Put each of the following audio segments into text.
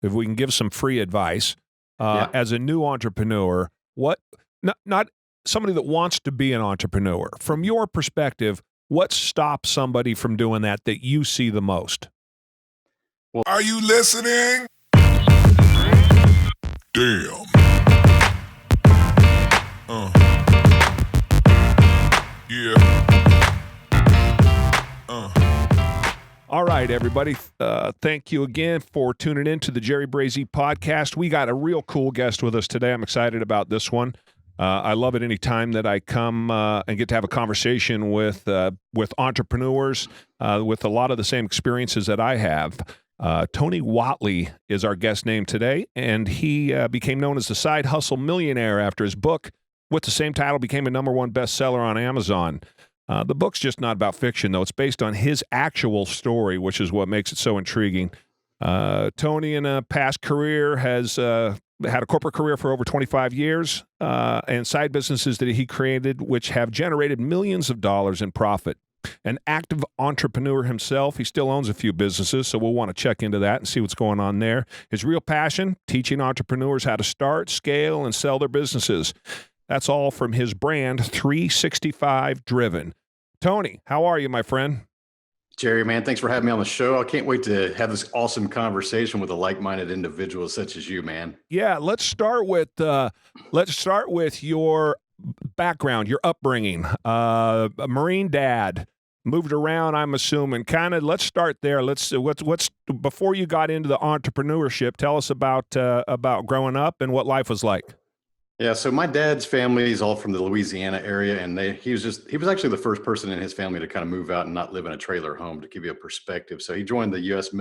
if we can give some free advice, Yeah. as a new entrepreneur, not somebody that wants to be an entrepreneur, from your perspective, what stops somebody from doing that you see the most? Are you listening? Damn. Yeah. All right, everybody. Thank you again for tuning in to the Jerry Brazy podcast. We got a real cool guest with us today. I'm excited about this one. I love it any time that I come and get to have a conversation with entrepreneurs with a lot of the same experiences that I have. Tony Whatley is our guest name today, and he became known as the Side Hustle Millionaire after his book with the same title became a #1 bestseller on Amazon. The book's just not about fiction, though. It's based on his actual story, which is what makes it so intriguing. Tony, in a past career, has had a corporate career for over 25 years and side businesses that he created, which have generated millions of dollars in profit. An active entrepreneur himself, he still owns a few businesses, so we'll want to check into that and see what's going on there. His real passion, teaching entrepreneurs how to start, scale, and sell their businesses. That's all from his brand, 365 Driven. Tony, how are you, my friend? Jerry, man, thanks for having me on the show. I can't wait to have this awesome conversation with a like-minded individual such as you, man. Yeah, let's start with your background, your upbringing. A Marine dad, moved around, I'm assuming. Let's start there. What's before you got into the entrepreneurship? Tell us about growing up and what life was like. Yeah, so my dad's family is all from the Louisiana area, and he was actually the first person in his family to kind of move out and not live in a trailer home, to give you a perspective. So he joined the U.S.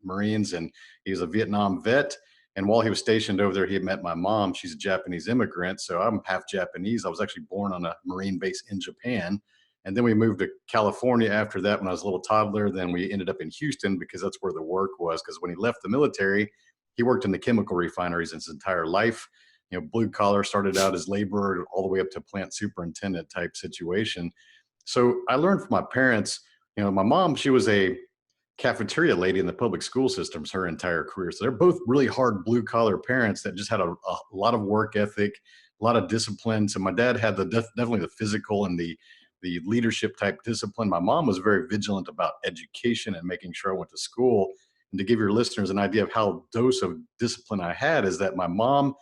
Marines, and he was a Vietnam vet. And while he was stationed over there, he had met my mom. She's a Japanese immigrant, so I'm half Japanese. I was actually born on a Marine base in Japan. And then we moved to California after that when I was a little toddler. Then we ended up in Houston because that's where the work was. Because when he left the military, he worked in the chemical refineries his entire life. Blue collar, started out as laborer all the way up to plant superintendent type situation. So I learned from my parents, my mom, she was a cafeteria lady in the public school systems her entire career. So they're both really hard blue collar parents that just had a lot of work ethic, a lot of discipline. So my dad had definitely the physical and the leadership type discipline. My mom was very vigilant about education and making sure I went to school. And to give your listeners an idea of how dose of discipline I had is that my mom,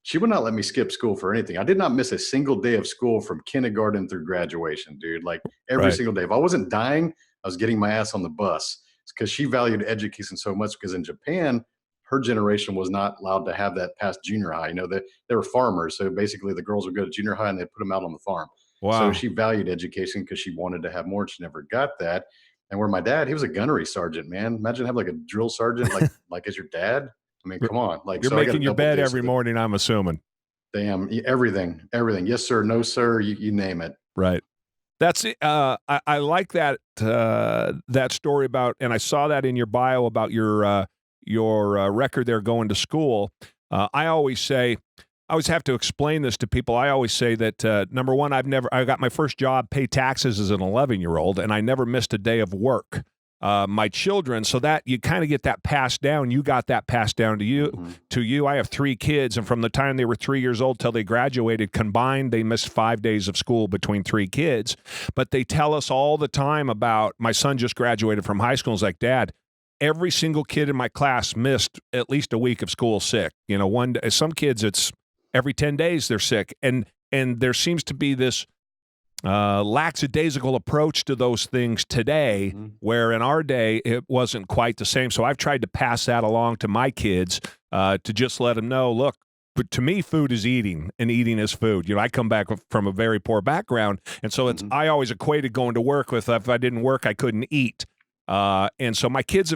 she would not let me skip school for anything. I did not miss a single day of school from kindergarten through graduation, dude. Like every Right. single day. If I wasn't dying, I was getting my ass on the bus. It's because she valued education so much. Because in Japan, her generation was not allowed to have that past junior high. They were farmers. So basically the girls would go to junior high and they put them out on the farm. Wow. So she valued education because she wanted to have more and she never got that. And where my dad, he was a gunnery sergeant, man. Imagine having like a drill sergeant like as your dad. I mean, come on. You're making your bed every morning, I'm assuming. Damn, everything. Yes, sir. No, sir. You name it. Right. That's it. I like that story about, and I saw that in your bio about your record there going to school. I always have to explain this to people. I always say that number one, I got my first job, pay taxes as an 11-year-old, and I never missed a day of work. My children, so that you kind of get that passed down. You got that passed down to you. Mhm. To you, I have 3 kids, and from the time they were 3 years old till they graduated, combined, they missed 5 days of school between 3 kids. But they tell us all the time about, my son just graduated from high school. He's like, Dad, every single kid in my class missed at least a week of school sick. Some kids, it's every 10 days they're sick, and there seems to be this lackadaisical approach to those things today, where in our day it wasn't quite the same. So I've tried to pass that along to my kids to just let them know, look, but to me, food is eating, and eating is food. I come back from a very poor background, and so I always equated going to work with, if I didn't work, I couldn't eat. And so my kids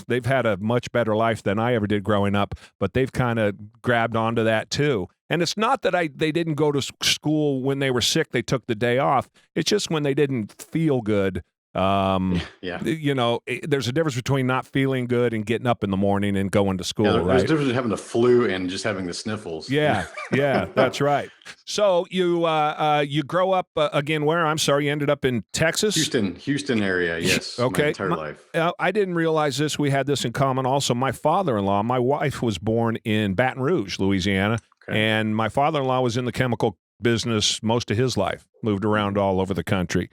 they've had a much better life than I ever did growing up, but they've kind of grabbed onto that too. And it's not that they didn't go to school when they were sick, they took the day off. It's just when they didn't feel good, Yeah. There's a difference between not feeling good and getting up in the morning and going to school, Yeah, there's a right? difference between having the flu and just having the sniffles. Yeah, that's right. So you grow up again where? I'm sorry, you ended up in Texas? Houston area, yes, my Okay. entire life. I didn't realize this. We had this in common also. My father-in-law, my wife was born in Baton Rouge, Louisiana, Okay. and my father-in-law was in the chemical business most of his life, moved around all over the country.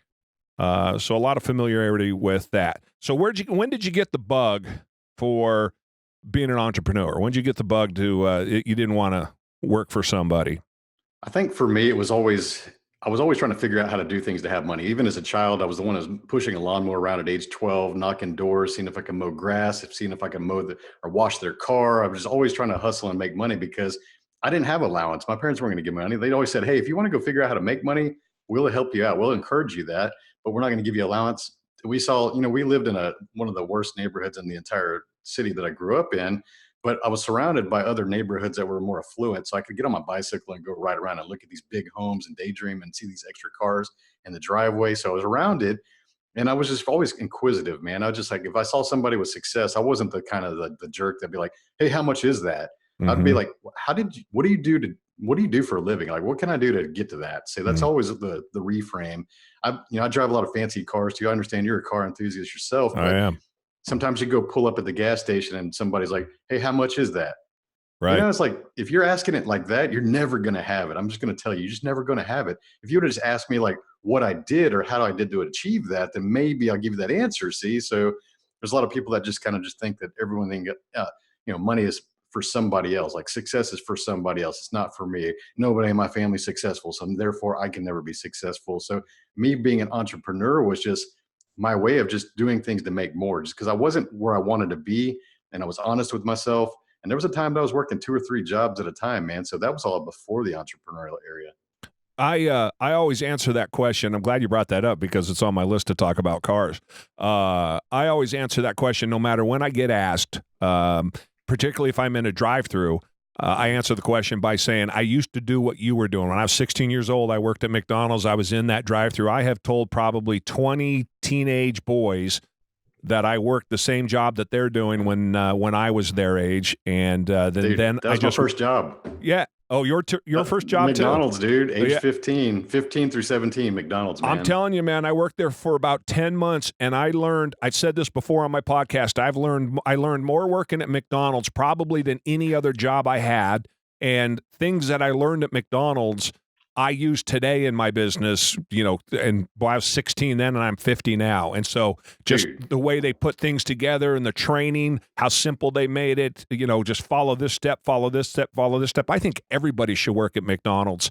So a lot of familiarity with that. So when did you get the bug for being an entrepreneur? When did you get the bug to you didn't want to work for somebody? I think for me, I was always trying to figure out how to do things to have money. Even as a child, I was the one who was pushing a lawnmower around at age 12, knocking doors, seeing if I could mow grass, seeing if I could or wash their car. I was just always trying to hustle and make money because I didn't have allowance. My parents weren't going to give me money. They'd always said, "Hey, if you want to go figure out how to make money, we'll help you out. We'll encourage you that, but we're not going to give you allowance." We saw, we lived in one of the worst neighborhoods in the entire city that I grew up in, but I was surrounded by other neighborhoods that were more affluent. So I could get on my bicycle and go ride around and look at these big homes and daydream and see these extra cars in the driveway. So I was around it. And I was just always inquisitive, man. I was just like, if I saw somebody with success, I wasn't the kind of the jerk that'd be like, "Hey, how much is that?" I'd be Mhm. like, what do you do for a living? Like, what can I do to get to that? So that's Mhm. always the reframe. I drive a lot of fancy cars too. I understand you're a car enthusiast yourself, I but am. sometimes you go pull up at the gas station and somebody's like, "Hey, how much is that?" Right. It's like, if you're asking it like that, you're never going to have it. I'm just going to tell you, you're just never going to have it. If you would have just asked me like what I did or how I did to achieve that, then maybe I'll give you that answer. See, so there's a lot of people that just kind of just think that everyone can get, money is for somebody else. Like success is for somebody else. It's not for me. Nobody in my family is successful. So therefore I can never be successful. So me being an entrepreneur was just my way of just doing things to make more, just because I wasn't where I wanted to be. And I was honest with myself, and there was a time that I was working 2 or 3 jobs at a time, man. So that was all before the entrepreneurial area. I always answer that question. I'm glad you brought that up because it's on my list to talk about cars. I always answer that question no matter when I get asked, particularly if I'm in a drive-through. I answer the question by saying, I used to do what you were doing. When I was 16 years old, I worked at McDonald's. I was in that drive-through. I have told probably 20 teenage boys that I worked the same job that they're doing when I was their age, and Dude, then that was my first job. yeah. Oh, your first job too. McDonald's, dude, age Yeah. 15 through 17, McDonald's, man. I'm telling you, man, I worked there for about 10 months and I learned, I've said this before on my podcast, I learned more working at McDonald's probably than any other job I had. And things that I learned at McDonald's, I use today in my business, and boy, I was 16 then and I'm 50 now. And so just Dude. the way they put things together and the training, how simple they made it, just follow this step, follow this step, follow this step. I think everybody should work at McDonald's.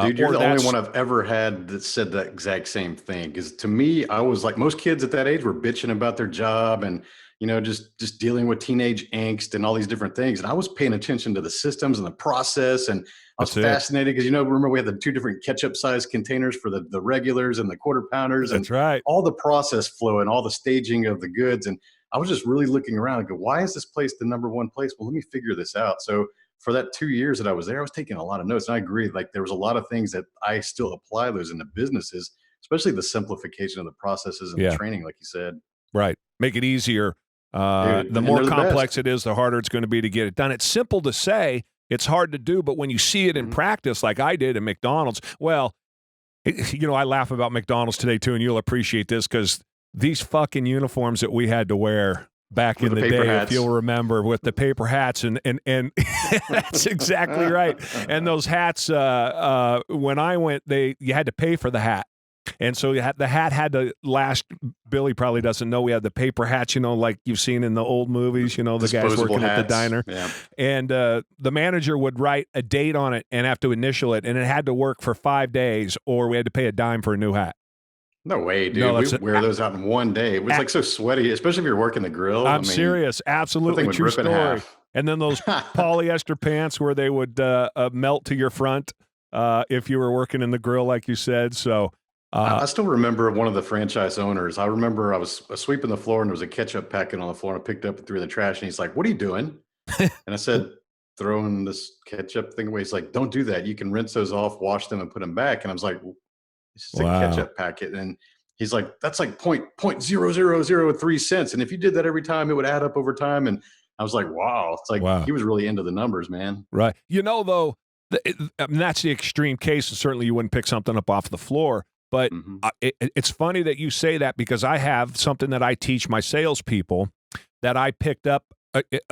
Dude, you're the only one I've ever had that said that exact same thing. Because to me, I was like most kids at that age were bitching about their job and just dealing with teenage angst and all these different things. And I was paying attention to the systems and the process, and I was fascinated because remember we had the 2 different ketchup size containers for the regulars and the quarter pounders, and That's right. all the process flow and all the staging of the goods. And I was just really looking around and go, why is this place the number one place? Well, let me figure this out. So for that 2 years that I was there, I was taking a lot of notes. And I agree, like there was a lot of things that I still apply those into businesses, especially the simplification of the processes and the training, like you said. Right. Make it easier. Dude, the and more they're the complex best. it is, the harder it's going to be to get it done. It's simple to say, it's hard to do, but when you see it in practice, like I did at McDonald's, well, I laugh about McDonald's today too, and you'll appreciate this because these fucking uniforms that we had to wear back With in the the paper day, hats. if you'll remember, with the paper hats and that's exactly right. And those hats, when I went, you had to pay for the hat. And so the hat had to last. Billy probably doesn't know we had the paper hats, like you've seen in the old movies, the guys Disposable working at the hats. diner. Yeah. And the manager would write a date on it and have to initial it. And it had to work for 5 days or we had to pay a dime for a new hat. No way, dude. No, We wear those out in one day. It was like so sweaty, especially if you're working the grill. I'm serious. That Absolutely thing would true rip in story. half. And then those polyester pants where they would melt to your front if you were working in the grill, like you said. So I still remember one of the franchise owners. I remember I was sweeping the floor and there was a ketchup packet on the floor, and I picked it up and threw it in the trash. And he's like, "What are you doing?" And I said, "Throwing this ketchup thing away." He's like, "Don't do that. You can rinse those off, wash them, and put them back." And I was like, "This is a ketchup packet." And He's like, that's like 0.0003 cents. And if you did that every time, it would add up over time. And I was like, wow, it's like Wow. he was really into the numbers, man. Right. Though, I mean, that's the extreme case. And certainly you wouldn't pick something up off the floor. But Hmm. it's funny that you say that, because I have something that I teach my salespeople that I picked up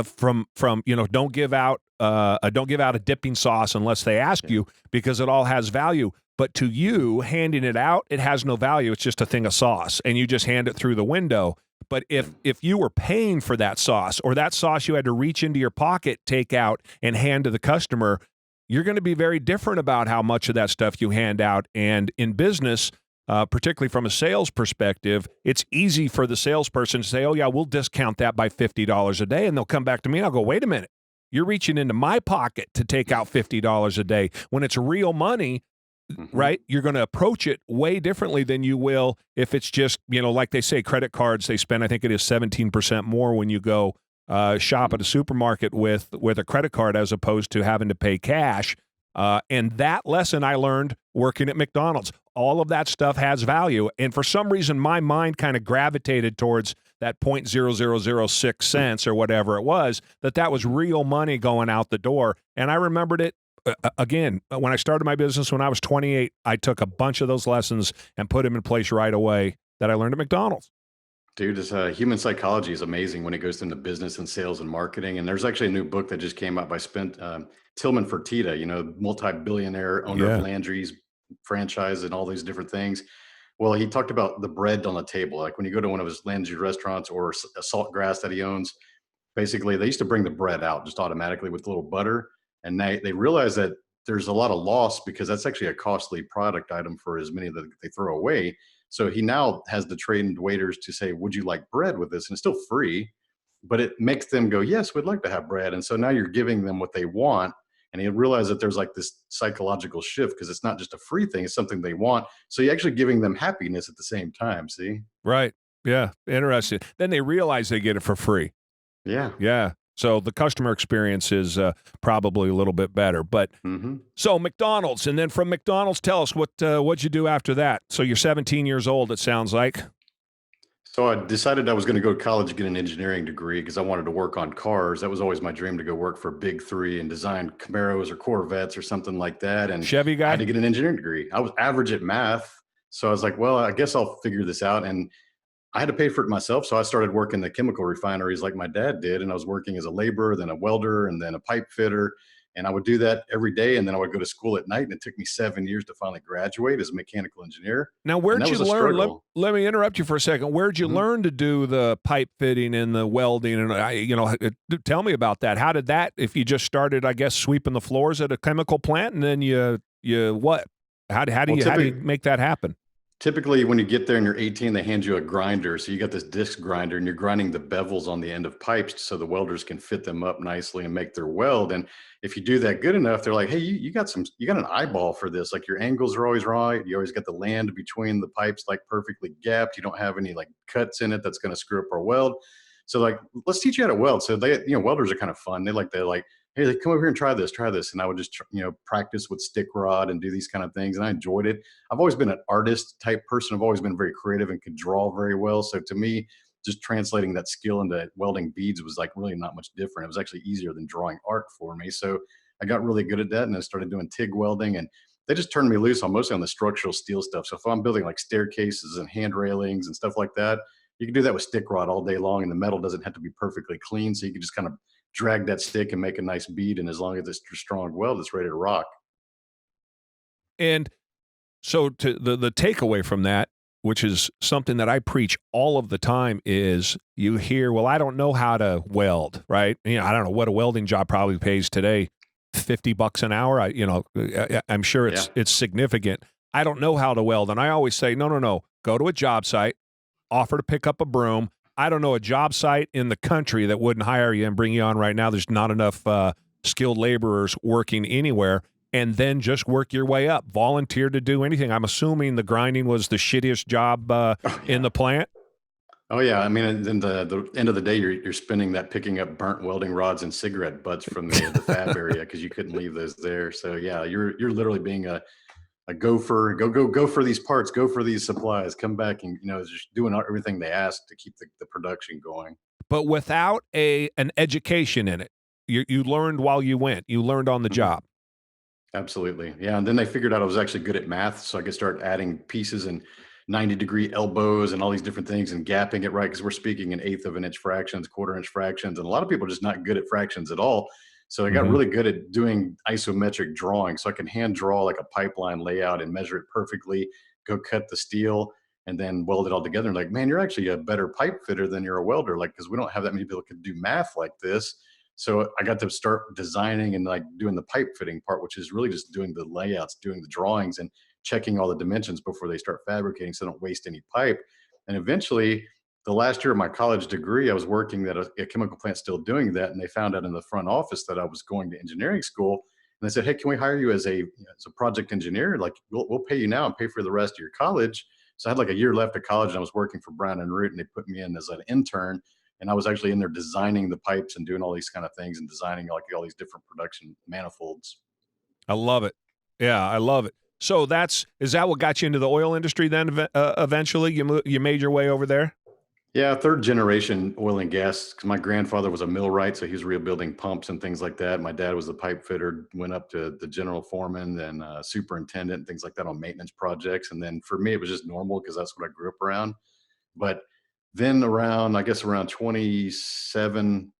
from don't give out a dipping sauce unless they ask Yeah. you, because it all has value. But to you, handing it out, it has no value. It's just a thing of sauce, and you just hand it through the window. But if you were paying for that sauce, or that sauce you had to reach into your pocket, take out, and hand to the customer, you're going to be very different about how much of that stuff you hand out. And in business, particularly from a sales perspective, it's easy for the salesperson to say, oh, yeah, we'll discount that by $50 a day. And they'll come back to me and I'll go, wait a minute. You're reaching into my pocket to take out $50 a day. When it's real money, right, you're going to approach it way differently than you will if it's just, like they say, credit cards, they spend, I think it is 17% more when you go shop at a supermarket with a credit card, as opposed to having to pay cash. And that lesson I learned working at McDonald's. All of that stuff has value. And for some reason, my mind kind of gravitated towards that 0.0006 cents or whatever it was, that was real money going out the door. And I remembered it. Again, when I started my business when I was 28, I took a bunch of those lessons and put them in place right away that I learned at McDonald's. Dude, human psychology is amazing when it goes into business and sales and marketing. And there's actually a new book that just came out by Tillman Fertitta, multi-billionaire owner Yeah. of Landry's franchise and all these different things. Well, he talked about the bread on the table. Like when you go to one of his Landry's restaurants or a Saltgrass that he owns, basically they used to bring the bread out just automatically with a little butter. And they realized that there's a lot of loss because that's actually a costly product item for as many that they throw away. So he now has the trained waiters to say, would you like bread with this? And it's still free, but it makes them go, yes, we'd like to have bread. And so now you're giving them what they want. And he realized that there's like this psychological shift because it's not just a free thing, it's something they want. So you're actually giving them happiness at the same time. See? Right. Yeah. Interesting. Then they realize they get it for free. Yeah. Yeah. So the customer experience is probably a little bit better. But Hmm. so McDonald's, and then from McDonald's, tell us what'd you do after that? So you're 17 years old, it sounds like. So I decided I was going to go to college to get an engineering degree because I wanted to work on cars. That was always my dream, to go work for Big Three and design Camaros or Corvettes or something like that. And Chevy I had to guy? get an engineering degree. I was average at math. So I was like, well, I guess I'll figure this out. And I had to pay for it myself. So I started working the chemical refineries like my dad did. And I was working as a laborer, then a welder, and then a pipe fitter. And I would do that every day. And then I would go to school at night. And it took me 7 years to finally graduate as a mechanical engineer. Now, And where'd that you was a learn? struggle. Let me interrupt you for a second. Where'd you Mhm. learn to do the pipe fitting and the welding? And tell me about that. How did that? If you just started, I guess, sweeping the floors at a chemical plant, and then you what? How do Well, you make that happen? typically when you get there and you're 18, they hand you a grinder. So you got this disc grinder and you're grinding the bevels on the end of pipes so the welders can fit them up nicely and make their weld. And if you do that good enough, they're like, hey, you got an eyeball for this. Like your angles are always right. You always got the land between the pipes like perfectly gapped. You don't have any like cuts in it that's going to screw up our weld. So like, let's teach you how to weld. So welders are kind of fun. Hey, come over here and try this. And I would just, practice with stick rod and do these kind of things. And I enjoyed it. I've always been an artist type person. I've always been very creative and could draw very well. So to me, just translating that skill into welding beads was like really not much different. It was actually easier than drawing art for me. So I got really good at that and I started doing TIG welding, and they just turned me loose on mostly on the structural steel stuff. So if I'm building like staircases and hand railings and stuff like that, you can do that with stick rod all day long, and the metal doesn't have to be perfectly clean. So you can just kind of drag that stick and make a nice bead. And as long as it's a strong weld, it's ready to rock. And so to the takeaway from that, which is something that I preach all of the time, is you hear, well, I don't know how to weld, right? I don't know what a welding job probably pays today, $50 an hour. I'm sure it's significant. I don't know how to weld. And I always say, no. Go to a job site, offer to pick up a broom. I don't know a job site in the country that wouldn't hire you and bring you on right now. There's not enough skilled laborers working anywhere. And then just work your way up. Volunteer to do anything. I'm assuming the grinding was the shittiest job in the plant. Oh yeah, I mean, and then the end of the day, you're spending that picking up burnt welding rods and cigarette butts from the fab area because you couldn't leave those there. So yeah, you're literally being a gopher, go for these parts, go for these supplies, come back and, just doing everything they ask to keep the production going. But without an education in it, you learned while you went. You learned on the Mhm. job. Absolutely. Yeah. And then they figured out I was actually good at math. So I could start adding pieces and 90-degree elbows and all these different things and gapping it right. Cause we're speaking in eighth of an inch fractions, quarter inch fractions. And a lot of people are just not good at fractions at all. So I got Mhm. really good at doing isometric drawing. So I can hand draw like a pipeline layout and measure it perfectly, go cut the steel and then weld it all together. And like, man, you're actually a better pipe fitter than you're a welder. Like, cause we don't have that many people who can do math like this. So I got to start designing and like doing the pipe fitting part, which is really just doing the layouts, doing the drawings and checking all the dimensions before they start fabricating so they don't waste any pipe. And eventually, the last year of my college degree, I was working at a chemical plant still doing that. And they found out in the front office that I was going to engineering school. And they said, hey, can we hire you as a project engineer? Like, we'll pay you now and pay for the rest of your college. So I had like a year left of college and I was working for Brown and Root and they put me in as an intern and I was actually in there designing the pipes and doing all these kind of things and designing like all these different production manifolds. I love it. Yeah, I love it. So is that what got you into the oil industry then? Eventually, you made your way over there. Yeah, third generation oil and gas. 'Cause my grandfather was a millwright, so he was rebuilding pumps and things like that. My dad was the pipe fitter, went up to the general foreman, then superintendent, and things like that on maintenance projects. And then for me, it was just normal because that's what I grew up around. But then I guess around 27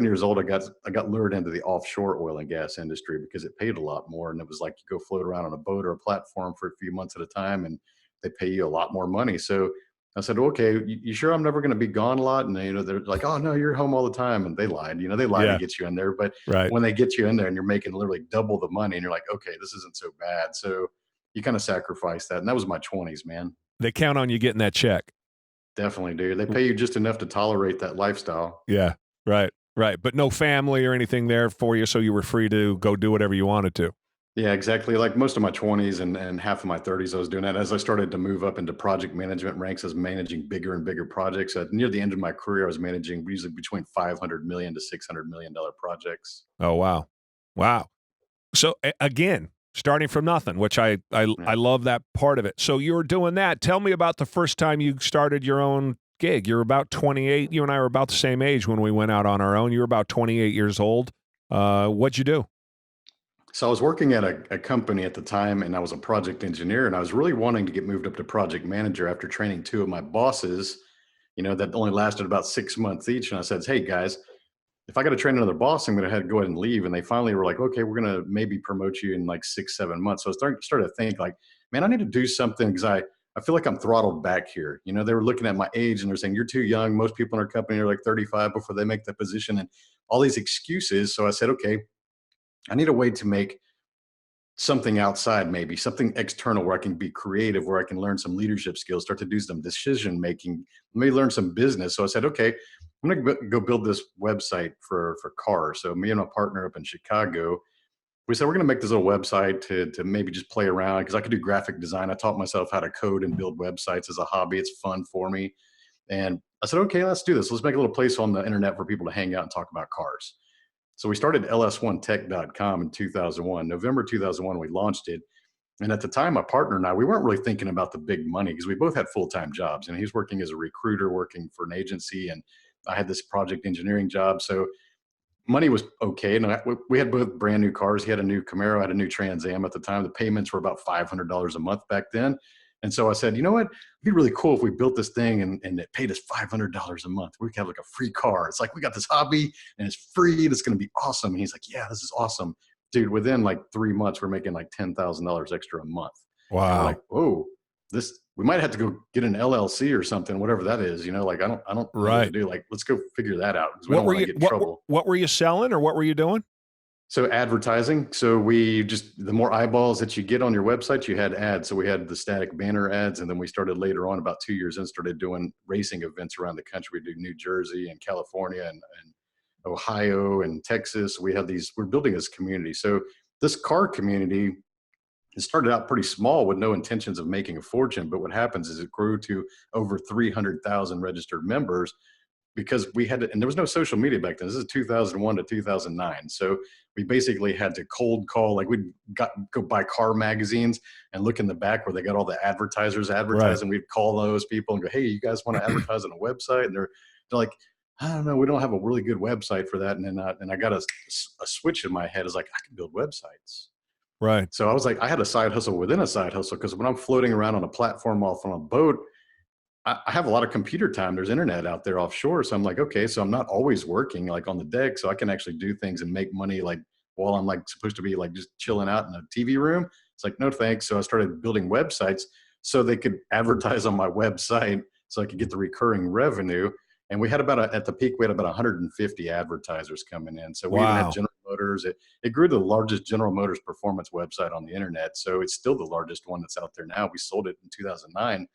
years old, I got lured into the offshore oil and gas industry because it paid a lot more. And it was like you go float around on a boat or a platform for a few months at a time and they pay you a lot more money. So I said, okay, you sure I'm never going to be gone a lot? And they're like, oh no, you're home all the time. And they lied, they lied to Yeah, get you in there. But right. when they get you in there and you're making literally double the money and you're like, okay, this isn't so bad. So you kind of sacrifice that. And that was my 20s, man. They count on you getting that check. Definitely, dude. They pay you just enough to tolerate that lifestyle. Yeah, right, right. But no family or anything there for you, so you were free to go do whatever you wanted to. Yeah, exactly. Like most of my 20s and half of my 30s, I was doing that. As I started to move up into project management ranks, I was managing bigger and bigger projects. Near the end of my career, I was managing usually between 500 million to $600 million projects. Oh wow, wow. So again, starting from nothing, which I Yeah. love that part of it. So you were doing that. Tell me about the first time you started your own gig. You're about 28. You and I were about the same age when we went out on our own. You were about 28 years old. What'd you do? So I was working at a company at the time and I was a project engineer and I was really wanting to get moved up to project manager after training two of my bosses, that only lasted about 6 months each. And I said, hey guys, if I got to train another boss, I'm going to have to go ahead and leave. And they finally were like, okay, we're going to maybe promote you in like 6, 7 months. So I started to think like, man, I need to do something because I feel like I'm throttled back here. They were looking at my age and they're saying, you're too young. Most people in our company are like 35 before they make that position and all these excuses. So I said, okay, I need a way to make something outside, maybe something external where I can be creative, where I can learn some leadership skills, start to do some decision making, maybe learn some business. So I said, okay, I'm going to go build this website for cars. So me and my partner up in Chicago, we said we're going to make this little website to maybe just play around because I could do graphic design. I taught myself how to code and build websites as a hobby. It's fun for me. And I said, okay, let's do this. Let's make a little place on the internet for people to hang out and talk about cars. So we started ls1tech.com in 2001. November 2001, we launched it. And at the time, my partner and I, we weren't really thinking about the big money because we both had full-time jobs. And he was working as a recruiter, working for an agency, and I had this project engineering job. So money was okay. And we had both brand new cars. He had a new Camaro, I had a new Trans Am at the time. The payments were about $500 a month back then. And so I said, you know what? It'd be really cool if we built this thing and it paid us $500 a month. We could have like a free car. It's like, we got this hobby and it's free and it's going to be awesome. And he's like, yeah, this is awesome. Dude, within like 3 months, we're making like $10,000 extra a month. And we're Wow. like, whoa, we might have to go get an LLC or something, whatever that is. Like, I don't know what to Right. do. Like, let's go figure that out because we What don't were want to you get in trouble. what were you selling or what were you doing? So advertising. So the more eyeballs that you get on your website, you had ads. So we had the static banner ads. And then we started later on, about 2 years in, started doing racing events around the country. We do New Jersey and California and Ohio and Texas. We're building this community. So this car community, it started out pretty small with no intentions of making a fortune. But what happens is it grew to over 300,000 registered members because we had to, and there was no social media back then. This is 2001 to 2009. So we basically had to cold call, like we'd go buy car magazines and look in the back where they got all the advertisers advertising. We'd call those people and go, hey, you guys want to advertise on a website? And they're like, I don't know, we don't have a really good website for that. And then I got a switch in my head. Is like, I can build websites. Right. So I was like, I had a side hustle within a side hustle, because when I'm floating around on a platform off on a boat, I have a lot of computer time. There's internet out there offshore. So I'm like, okay, so I'm not always working like on the deck. So I can actually do things and make money like while I'm like supposed to be like just chilling out in a TV room. It's like, no, thanks. So I started building websites so they could advertise on my website so I could get the recurring revenue. And we had at the peak, we had about 150 advertisers coming in. So we even had General Motors. It grew to the largest General Motors performance website on the internet. So it's still the largest one that's out there now. We sold it in 2009,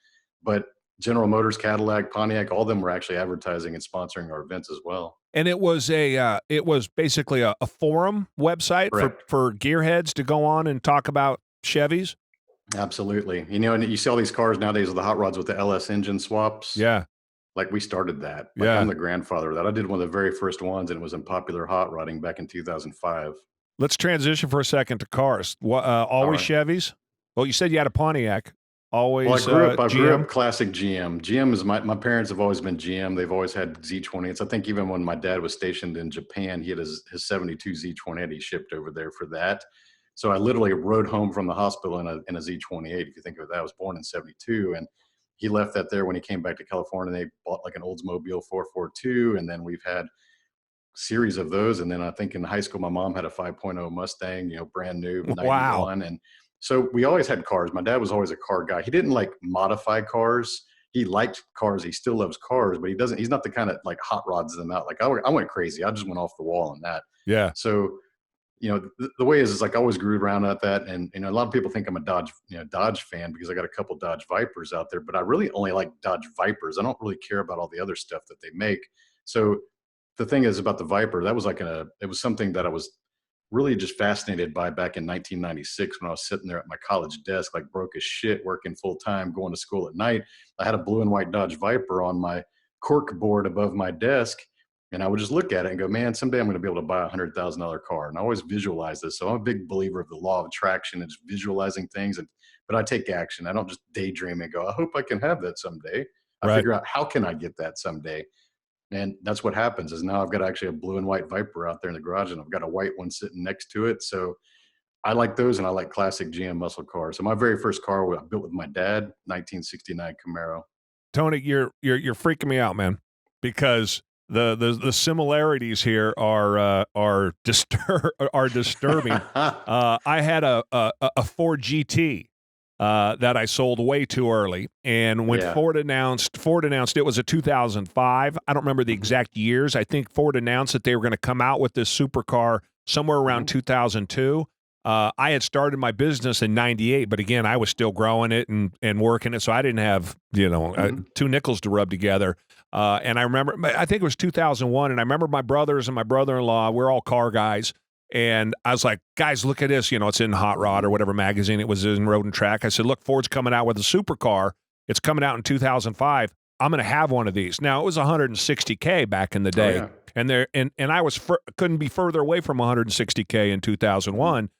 but General Motors, Cadillac, Pontiac, all of them were actually advertising and sponsoring our events as well. And it was basically a forum website for gearheads to go on and talk about Chevys. Absolutely. You know, and you see all these cars nowadays with the hot rods with the LS engine swaps. Yeah. Like we started that. Like I'm the grandfather of that. I did one of the very first ones, and it was in popular hot rodding back in 2005. Let's transition for a second to cars. Always Chevys? Well, you said you had a Pontiac. Always. Well, I grew up classic GM. GM is my parents have always been GM. They've always had Z20s. I think even when my dad was stationed in Japan, he had his 72 Z28 he shipped over there for that. So I literally rode home from the hospital in a Z28. If you think of it, I was born in 72, and he left that there when he came back to California. They bought like an Oldsmobile 442, and then we've had series of those. And then I think in high school, my mom had a 5.0 Mustang, you know, brand new, 91. Wow. And so we always had cars. My dad was always a car guy. He didn't like modify cars. He liked cars. He still loves cars, but he's not the kind of like hot rods them out. Like I went crazy. I just went off the wall on that. Yeah. So, you know, the way is like I always grew around at that. And, you know, a lot of people think I'm a Dodge fan because I got a couple Dodge Vipers out there, but I really only like Dodge Vipers. I don't really care about all the other stuff that they make. So the thing is about the Viper, that was like it was something that I was really just fascinated by back in 1996 when I was sitting there at my college desk, like broke as shit, working full time, going to school at night. I had a blue and white Dodge Viper on my cork board above my desk. And I would just look at it and go, man, someday I'm going to be able to buy a $100,000 car. And I always visualize this. So I'm a big believer of the law of attraction and just visualizing things. But I take action. I don't just daydream and go, I hope I can have that someday. I figure out how can I get that someday. And that's what happens is now I've got actually a blue and white Viper out there in the garage, and I've got a white one sitting next to it. So I like those, and I like classic GM muscle cars. So my very first car I built with my dad, 1969 Camaro. Tony, you're freaking me out, man, because the similarities here are disturbing. I had a Ford GT that I sold way too early, and when Ford announced it was a 2005. I don't remember the exact years. I think Ford announced that they were going to come out with this supercar somewhere around 2002. I had started my business in 98, but again, I was still growing it and working it, so I didn't have, two nickels to rub together. And I remember, I think it was 2001, and I remember my brothers and my brother-in-law, we're all car guys, and I was like, guys, look at this. It's in Hot Rod or whatever magazine it was in, Road and Track. I said, look, Ford's coming out with a supercar. It's coming out in 2005. I'm going to have one of these. Now, it was $160K back in the day. Oh, yeah. And I was couldn't be further away from $160K in 2001.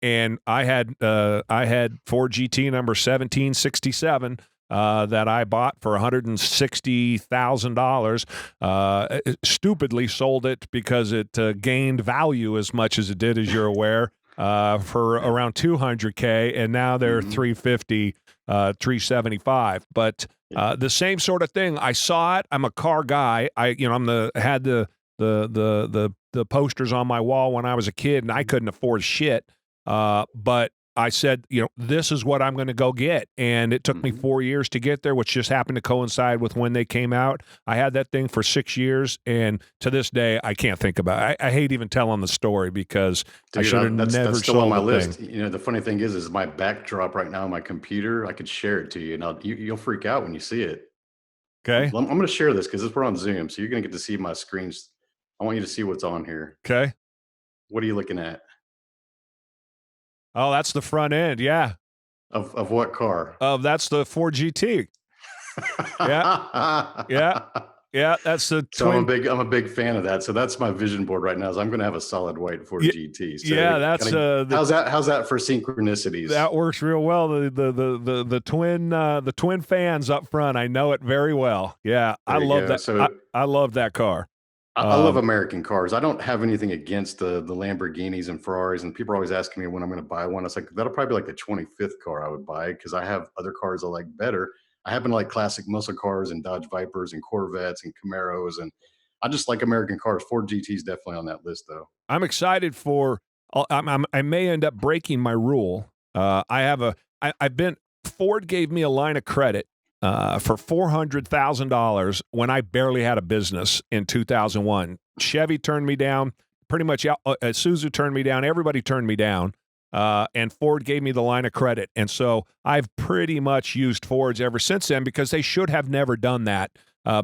And I had Ford GT number 1767 that I bought for $160,000. Stupidly sold it because it gained value as much as it did, as you're aware, for around $200K, and now they're $350, $375. But the same sort of thing. I saw it. I'm a car guy. Had the posters on my wall when I was a kid, and I couldn't afford shit. But I said, this is what I'm going to go get. And it took me 4 years to get there, which just happened to coincide with when they came out. I had that thing for 6 years. And to this day, I can't think about it. I hate even telling the story because I should have never that's still sold on my the list. thing. The funny thing is my backdrop right now on my computer. I could share it to you, and you'll freak out when you see it. Okay. I'm going to share this because we're on Zoom. So you're going to get to see my screens. I want you to see what's on here. Okay. What are you looking at? Oh, that's the front end, yeah. Of what car? That's the Ford GT. Yeah. Yeah, that's the So twin. I'm a big fan of that. So that's my vision board right now. Is I'm going to have a solid white Ford Yeah, GT. So yeah, that's how's that for synchronicities? that works real well. The twin fans up front. I know it very well. Yeah, I There you love go. that. So I love that car. I love American cars. I don't have anything against the Lamborghinis and Ferraris. And people are always asking me when I'm going to buy one. It's like that'll probably be like the 25th car I would buy because I have other cars I like better. I happen to like classic muscle cars and Dodge Vipers and Corvettes and Camaros, and I just like American cars. Ford GT is definitely on that list, though. I'm excited for. I may end up breaking my rule. I've been. Ford gave me a line of credit for $400,000 when I barely had a business in 2001. Chevy turned me down. Pretty much, Isuzu turned me down. Everybody turned me down. And Ford gave me the line of credit. And so I've pretty much used Fords ever since then because they should have never done that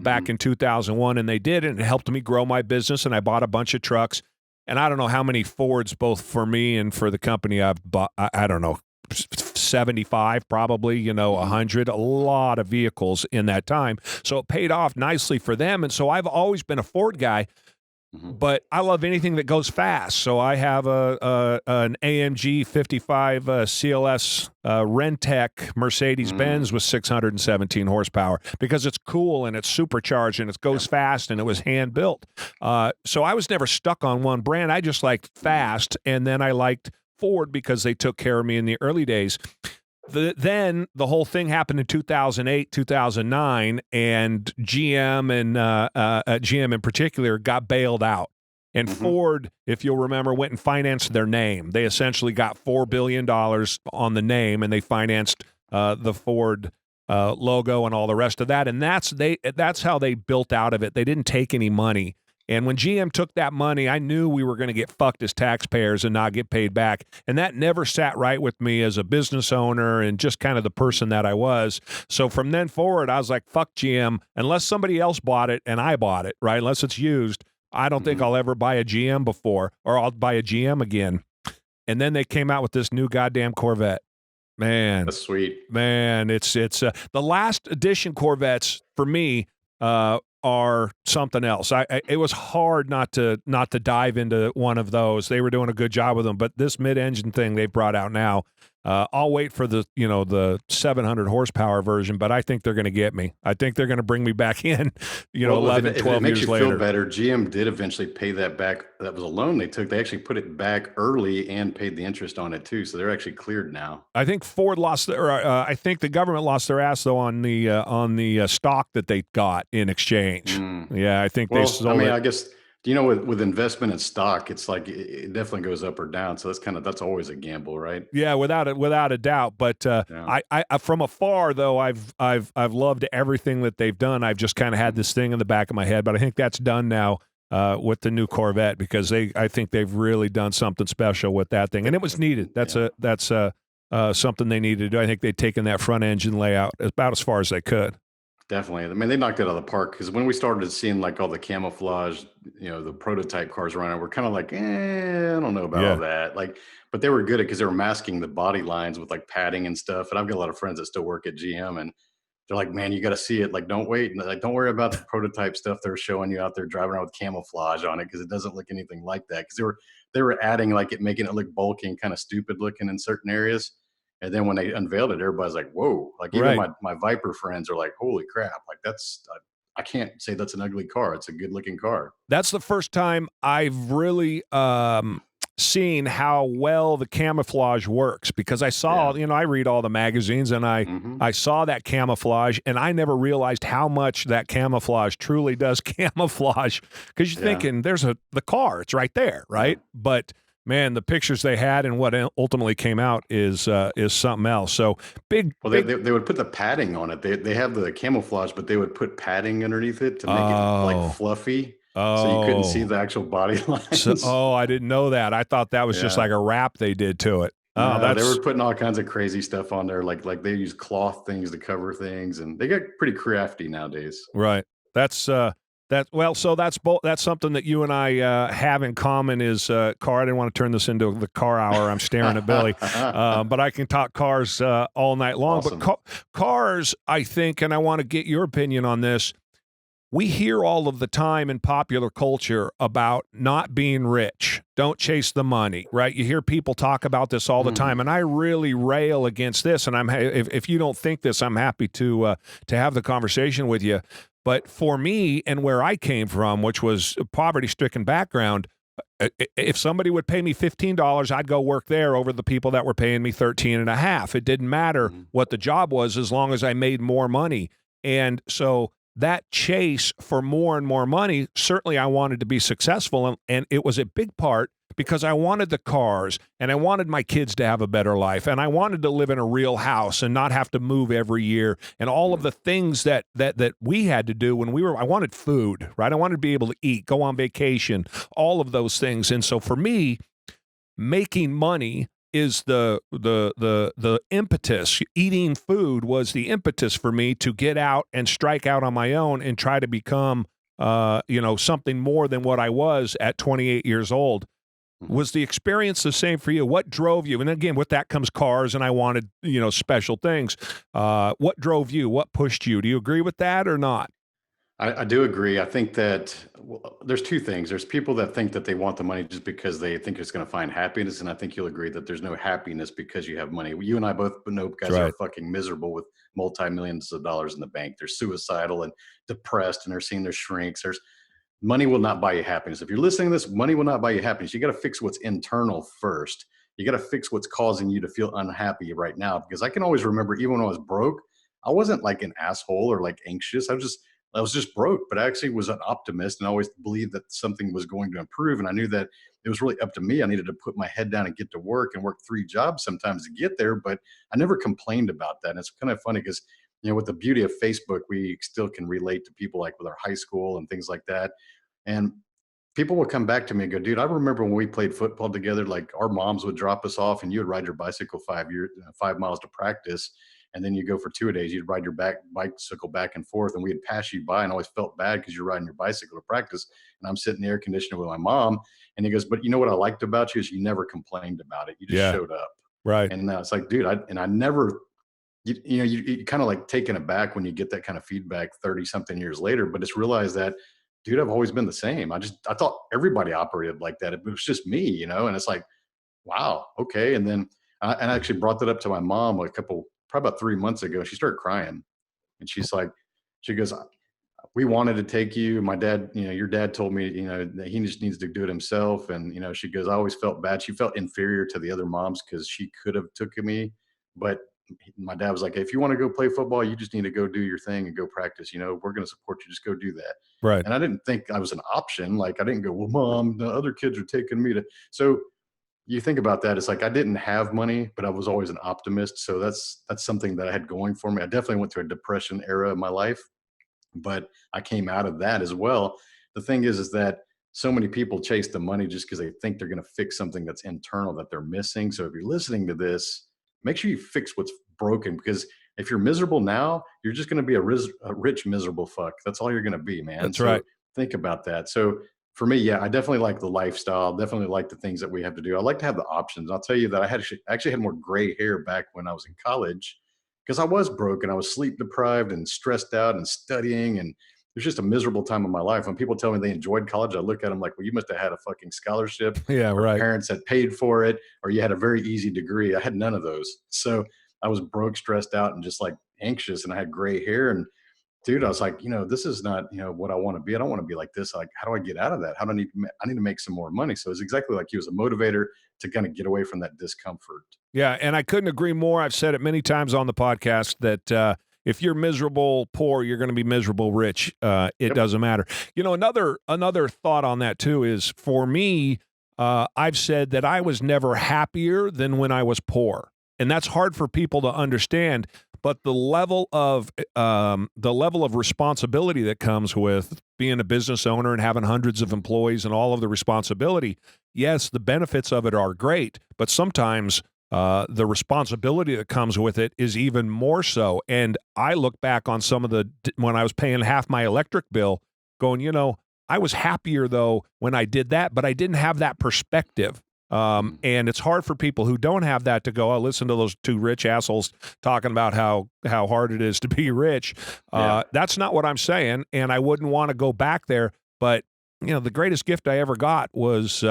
back in 2001. And they did. And it helped me grow my business. And I bought a bunch of trucks. And I don't know how many Fords, both for me and for the company, I've bought. I don't know, 75 probably, 100, a lot of vehicles in that time. So it paid off nicely for them. And so I've always been a Ford guy. But I love anything that goes fast. So I have an AMG 55 CLS Rentec Mercedes-Benz with 617 horsepower because it's cool and it's supercharged and it goes fast and it was hand-built. So I was never stuck on one brand. I just liked fast, and then I liked Ford because they took care of me in the early days. Then the whole thing happened in 2008, 2009, and GM in particular got bailed out. And Ford, if you'll remember, went and financed their name. They essentially got $4 billion on the name, and they financed the Ford logo and all the rest of that. And that's how they built out of it. They didn't take any money. And when GM took that money, I knew we were going to get fucked as taxpayers and not get paid back. And that never sat right with me as a business owner and just kind of the person that I was. So from then forward, I was like, fuck GM. Unless somebody else bought it and I bought it, right? Unless it's used, I don't think I'll ever buy a GM before, or I'll buy a GM again. And then they came out with this new goddamn Corvette. Man. That's sweet. Man, it's the last edition Corvettes for me, are something else. It was hard not to dive into one of those. They were doing a good job with them, but this mid-engine thing they've brought out now, I'll wait for the 700 horsepower version, but I think they're going to get me. I think they're going to bring me back in, 11, 12 years later. It makes you feel better. GM did eventually pay that back. That was a loan they took. They actually put it back early and paid the interest on it too. So they're actually cleared now. I think Ford lost I think the government lost their ass though on the stock that they got in exchange. Yeah, I think they sold it. I guess, with investment in stock, it's like it definitely goes up or down. So that's always a gamble, right? Yeah, without a doubt. But I from afar though, I've loved everything that they've done. I've just kind of had this thing in the back of my head, but I think that's done now with the new Corvette because I think they've really done something special with that thing, and it was needed. That's something they needed to do. I think they'd taken that front engine layout about as far as they could. Definitely. I mean, they knocked it out of the park because when we started seeing like all the camouflage, the prototype cars running, we're kind of like, I don't know about all that. But they were good at because they were masking the body lines with like padding and stuff. And I've got a lot of friends that still work at GM, and they're like, man, you got to see it. Like, don't wait. And like, don't worry about the prototype stuff they're showing you out there driving around with camouflage on it because it doesn't look anything like that. Because they were adding like it, making it look bulky and kind of stupid looking in certain areas. And then when they unveiled it, everybody's like, whoa, like even my Viper friends are like, holy crap. Like I can't say that's an ugly car. It's a good looking car. That's the first time I've really seen how well the camouflage works because I saw, I read all the magazines and I saw that camouflage and I never realized how much that camouflage truly does camouflage because you're thinking there's the car, it's right there, right? But man, the pictures they had and what ultimately came out is something else. So big. Well, they would put the padding on it. They have the camouflage, but they would put padding underneath it to make it like fluffy. So you couldn't see the actual body lines. I didn't know that. I thought that was just like a wrap they did to it. They were putting all kinds of crazy stuff on there. Like they use cloth things to cover things, and they get pretty crafty nowadays. Right. That's so that's something that you and I have in common is car. I didn't want to turn this into the car hour. I'm staring at Billy, but I can talk cars all night long. Awesome. But cars, I think, and I want to get your opinion on this. we hear all of the time in popular culture about not being rich. Don't chase the money, right? You hear people talk about this all the time, and I really rail against this. And if you don't think this, I'm happy to have the conversation with you. But for me and where I came from, which was a poverty-stricken background, if somebody would pay me $15, I'd go work there over the people that were paying me $13.50. It didn't matter what the job was as long as I made more money. And so that chase for more and more money, certainly I wanted to be successful, and it was a big part because I wanted the cars, and I wanted my kids to have a better life, and I wanted to live in a real house and not have to move every year, and all of the things that we had to do when I wanted food, right? I wanted to be able to eat, go on vacation, all of those things. And so for me, making money is the impetus. Eating food was the impetus for me to get out and strike out on my own and try to become, something more than what I was at 28 years old. Was the experience the same for you? What drove you? And again, with that comes cars, and I wanted, special things. What drove you? What pushed you? Do you agree with that or not? I do agree. I think that there's two things. There's people that think that they want the money just because they think it's going to find happiness. And I think you'll agree that there's no happiness because you have money. You and I both know guys That's are right. fucking miserable with multi-millions of dollars in the bank. They're suicidal and depressed, and they're seeing their shrinks. Money will not buy you happiness. If you're listening to this, money will not buy you happiness. You got to fix what's internal first. You got to fix what's causing you to feel unhappy right now. Because I can always remember, even when I was broke, I wasn't like an asshole or like anxious. I was just broke, but I actually was an optimist and I always believed that something was going to improve. And I knew that it was really up to me. I needed to put my head down and get to work and work 3 jobs sometimes to get there. But I never complained about that. And it's kind of funny because, with the beauty of Facebook, we still can relate to people like with our high school and things like that. And people will come back to me and go, dude, I remember when we played football together, like our moms would drop us off and you would ride your bicycle 5 miles to practice. And then you go for 2 days, you'd ride your bicycle back and forth, and we'd pass you by and always felt bad because you're riding your bicycle to practice. And I'm sitting in the air conditioner with my mom. And he goes, but you know what I liked about you is you never complained about it. You just showed up. Right. And it's like, dude, I never, you kind of like taken aback when you get that kind of feedback 30 something years later, but it's realized that, dude, I've always been the same. I thought everybody operated like that. It was just me, and it's like, wow, okay. And then I actually brought that up to my mom probably about 3 months ago. She started crying, and she goes, we wanted to take you. My dad, your dad told me, that he just needs to do it himself. And, she goes, I always felt bad. She felt inferior to the other moms because she could have taken me. But my dad was like, hey, if you want to go play football, you just need to go do your thing and go practice. We're going to support you. Just go do that. Right. And I didn't think I was an option. Like I didn't go, well, mom, the other kids are taking me to. So you think about that. It's like I didn't have money, but I was always an optimist. So that's something that I had going for me. I definitely went through a depression era of my life, but I came out of that as well. The thing is that so many people chase the money just because they think they're going to fix something that's internal that they're missing. So if you're listening to this, make sure you fix what's broken, because if you're miserable now, you're just going to be a rich, miserable fuck. That's all you're going to be, man. That's right. Think about that. So for me, yeah, I definitely like the lifestyle, definitely like the things that we have to do. I like to have the options. I'll tell you that I actually had more gray hair back when I was in college because I was broke and I was sleep deprived and stressed out and studying. And it was just a miserable time of my life. When people tell me they enjoyed college, I look at them like, well, you must have had a fucking scholarship. Yeah, or right. Parents had paid for it, or you had a very easy degree. I had none of those. So I was broke, stressed out, and just like anxious, and I had gray hair. And dude, I was like, this is not, what I want to be. I don't want to be like this. Like, how do I get out of that? I need to make some more money. So it's exactly like he was a motivator to kind of get away from that discomfort. Yeah. And I couldn't agree more. I've said it many times on the podcast that, if you're miserable poor, you're going to be miserable rich. It doesn't matter. Another thought on that too is, for me, I've said that I was never happier than when I was poor. And that's hard for people to understand. But the level of responsibility that comes with being a business owner and having hundreds of employees and all of the responsibility, yes, the benefits of it are great, but sometimes the responsibility that comes with it is even more so. And I look back on when I was paying half my electric bill, going, I was happier though when I did that, but I didn't have that perspective. And it's hard for people who don't have that to go, oh, listen to those two rich assholes talking about how hard it is to be rich. That's not what I'm saying, and I wouldn't want to go back there. But the greatest gift I ever got was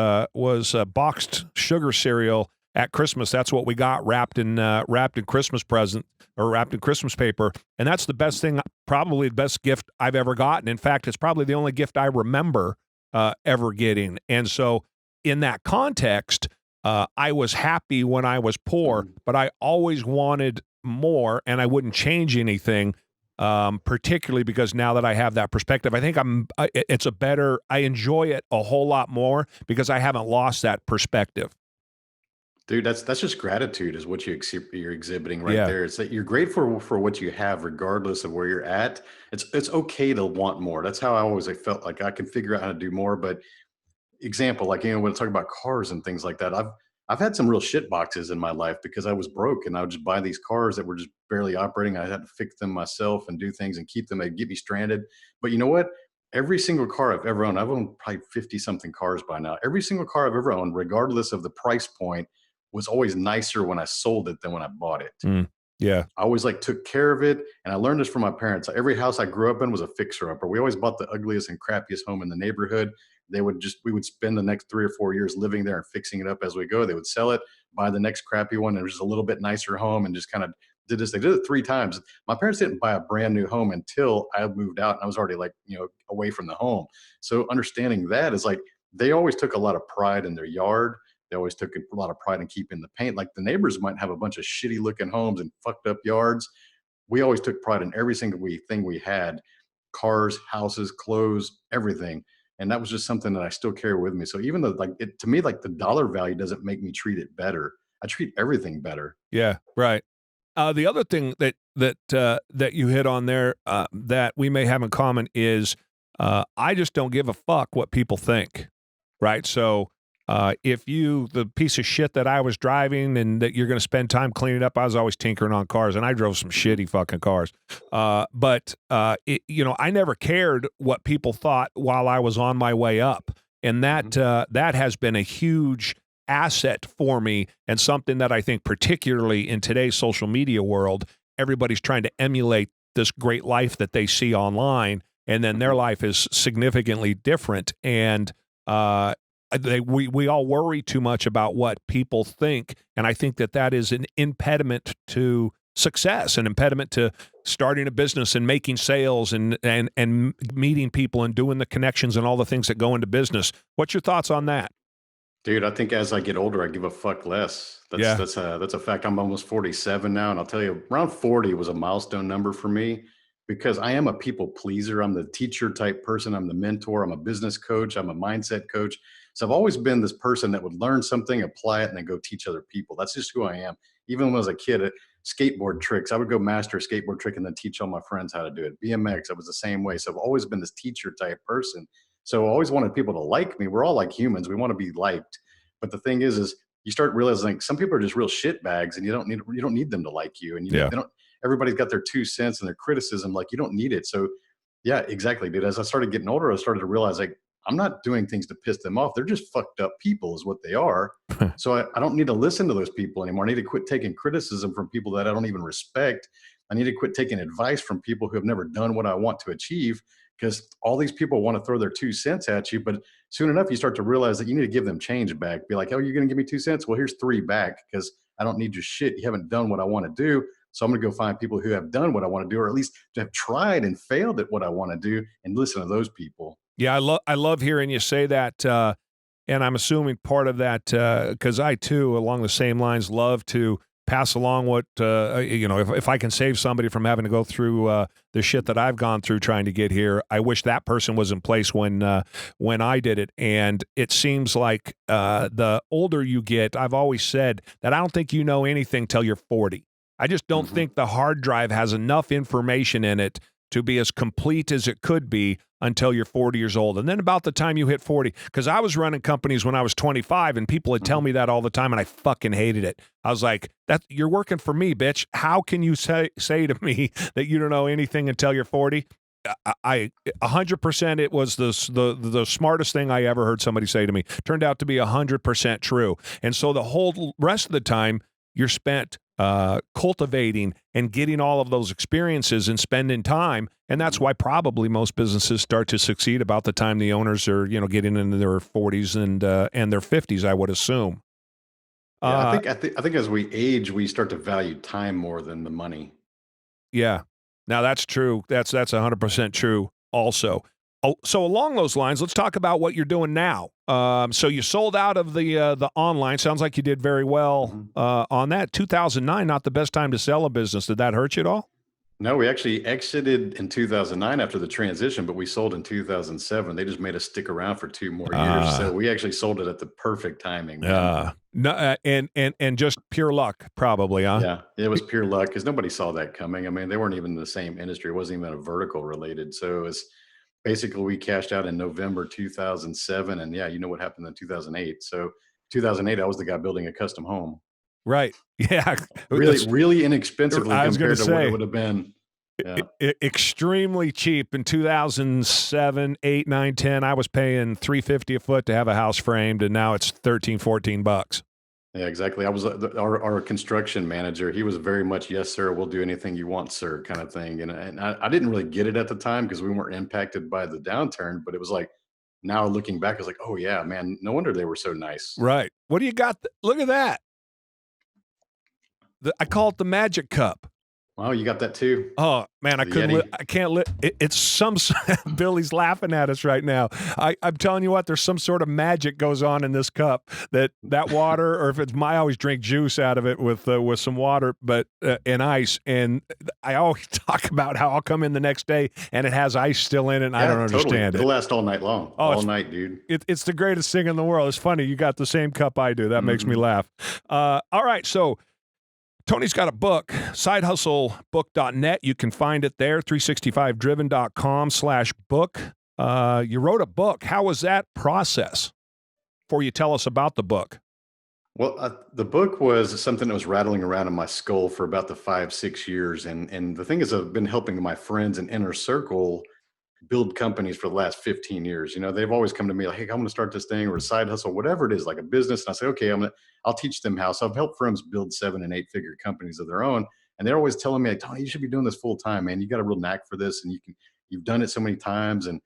boxed sugar cereal at Christmas. That's what we got, wrapped in Christmas present or wrapped in Christmas paper, and that's the best thing, probably the best gift I've ever gotten. In fact, it's probably the only gift I remember ever getting. And so, in that context, I was happy when I was poor, but I always wanted more, and I wouldn't change anything. Particularly because now that I have that perspective, I think I enjoy it a whole lot more because I haven't lost that perspective. Dude, that's just gratitude is what you're exhibiting right Yeah. there. It's that you're grateful for what you have, regardless of where you're at. It's okay to want more. That's how I always felt like I can figure out how to do more. But example, like when I talk about cars and things like that, I've had some real shit boxes in my life because I was broke and I would just buy these cars that were just barely operating. I had to fix them myself and do things and keep them. They'd get me stranded. But you know what? Every single car I've owned probably 50 something cars by now. Every single car I've ever owned, regardless of the price point, was always nicer when I sold it than when I bought it. Yeah. I always took care of it. And I learned this from my parents. Every house I grew up in was a fixer upper. We always bought the ugliest and crappiest home in the neighborhood. We would spend the next 3 or 4 years living there and fixing it up as we go. They would sell it, buy the next crappy one. And it was a little bit nicer home and just kind of did this. They did it 3 times. My parents didn't buy a brand new home until I moved out and I was already away from the home. So understanding that is they always took a lot of pride in their yard. They always took a lot of pride in keeping the paint. Like the neighbors might have a bunch of shitty looking homes and fucked up yards. We always took pride in every single thing we had: cars, houses, clothes, everything. And that was just something that I still carry with me. So even though to me, the dollar value doesn't make me treat it better. I treat everything better. Yeah, right. The other thing that you hit on there that we may have in common is I just don't give a fuck what people think, right? So if the piece of shit that I was driving and that you're going to spend time cleaning up, I was always tinkering on cars, and I drove some shitty fucking cars. But I never cared what people thought while I was on my way up, and that has been a huge asset for me, and something that I think, particularly in today's social media world, everybody's trying to emulate this great life that they see online, and then their life is significantly different. And we all worry too much about what people think, and I think that is an impediment to success, an impediment to starting a business and making sales and meeting people and doing the connections and all the things that go into business. What's your thoughts on that? Dude, I think as I get older, I give a fuck less. That's a fact. I'm almost 47 now, and I'll tell you, around 40 was a milestone number for me because I am a people pleaser. I'm the teacher type person. I'm the mentor. I'm a business coach. I'm a mindset coach. So I've always been this person that would learn something, apply it, and then go teach other people. That's just who I am. Even when I was a kid, skateboard tricks, I would go master a skateboard trick and then teach all my friends how to do it. BMX, I was the same way. So I've always been this teacher type person. So I always wanted people to like me. We're all like humans. We want to be liked. But the thing is you start realizing some people are just real shit bags, and you don't need them to like you. And they don't. Everybody's got their 2 cents and their criticism. You don't need it. So yeah, exactly, dude. As I started getting older, I started to realize I'm not doing things to piss them off. They're just fucked up people is what they are. So I don't need to listen to those people anymore. I need to quit taking criticism from people that I don't even respect. I need to quit taking advice from people who have never done what I want to achieve, because all these people want to throw their 2 cents at you. But soon enough, you start to realize that you need to give them change back. Be like, oh, you're going to give me 2 cents? Well, here's 3 back, because I don't need your shit. You haven't done what I want to do. So I'm going to go find people who have done what I want to do, or at least have tried and failed at what I want to do, and listen to those people. Yeah, I love hearing you say that, and I'm assuming part of that, because I too, along the same lines, love to pass along what if I can save somebody from having to go through the shit that I've gone through trying to get here. I wish that person was in place when I did it. And it seems like the older you get, I've always said that I don't think you know anything till you're 40. I just don't think the hard drive has enough information in it to be as complete as it could be until you're 40 years old. And then about the time you hit 40, because I was running companies when I was 25, and people would tell me that all the time, and I fucking hated it. I was like, you're working for me, bitch. How can you say to me that you don't know anything until you're 40? I 100%. It was the smartest thing I ever heard somebody say to me. Turned out to be 100% true. And so the whole rest of the time you're spent cultivating and getting all of those experiences and spending time. And that's why probably most businesses start to succeed about the time the owners are, getting into their 40s and their 50s, I would assume. Yeah, I think as we age, we start to value time more than the money. Yeah. Now that's true. That's 100% true also. Oh, so along those lines, let's talk about what you're doing now. So you sold out of the online. Sounds like you did very well on that. 2009, not the best time to sell a business. Did that hurt you at all? No, we actually exited in 2009 after the transition, but we sold in 2007. They just made us stick around for 2 more years. So we actually sold it at the perfect timing, man. No, and just pure luck, probably, huh? Yeah, it was pure luck because nobody saw that coming. I mean, they weren't even in the same industry. It wasn't even a vertical related. So it's basically we cashed out in November 2007. And yeah, you know what happened in 2008. So 2008, I was the guy building a custom home. Right. Yeah. Really inexpensively I was compared to what say, it would have been. Yeah. Extremely cheap in 2007, 8, 9, 10. I was paying $350 a foot to have a house framed, and now it's $13-14. Yeah, exactly. I was our construction manager. He was very much, yes, sir, we'll do anything you want, sir, kind of thing. And I didn't really get it at the time because we weren't impacted by the downturn. But it was like, now looking back, I was like, oh yeah, man, no wonder they were so nice. Right. What do you got? Look at that. I call it the magic cup. Wow, you got that too. Oh man, I can't. It's some. Billy's laughing at us right now. I'm telling you what, there's some sort of magic goes on in this cup. That water, or if it's I always drink juice out of it with some water, but and ice. And I always talk about how I'll come in the next day and it has ice still in it. And I don't understand it. It'll last all night long. All night, dude. It's the greatest thing in the world. It's funny. You got the same cup I do. That makes me laugh. All right, so. Tony's got a book, sidehustlebook.net. You can find it there, 365driven.com/book. You wrote a book. How was that process? Before you tell us about the book. Well, the book was something that was rattling around in my skull for about the 5-6 years. And the thing is, I've been helping my friends and inner circle build companies for the last 15 years. They've always come to me like, hey, I'm going to start this thing or a side hustle, whatever it is, like a business. And I say, okay, I'll teach them how. So I've helped firms build 7- and 8-figure companies of their own. And they're always telling me, like, Tony, you should be doing this full time, man. You got a real knack for this. And you've done it so many times. And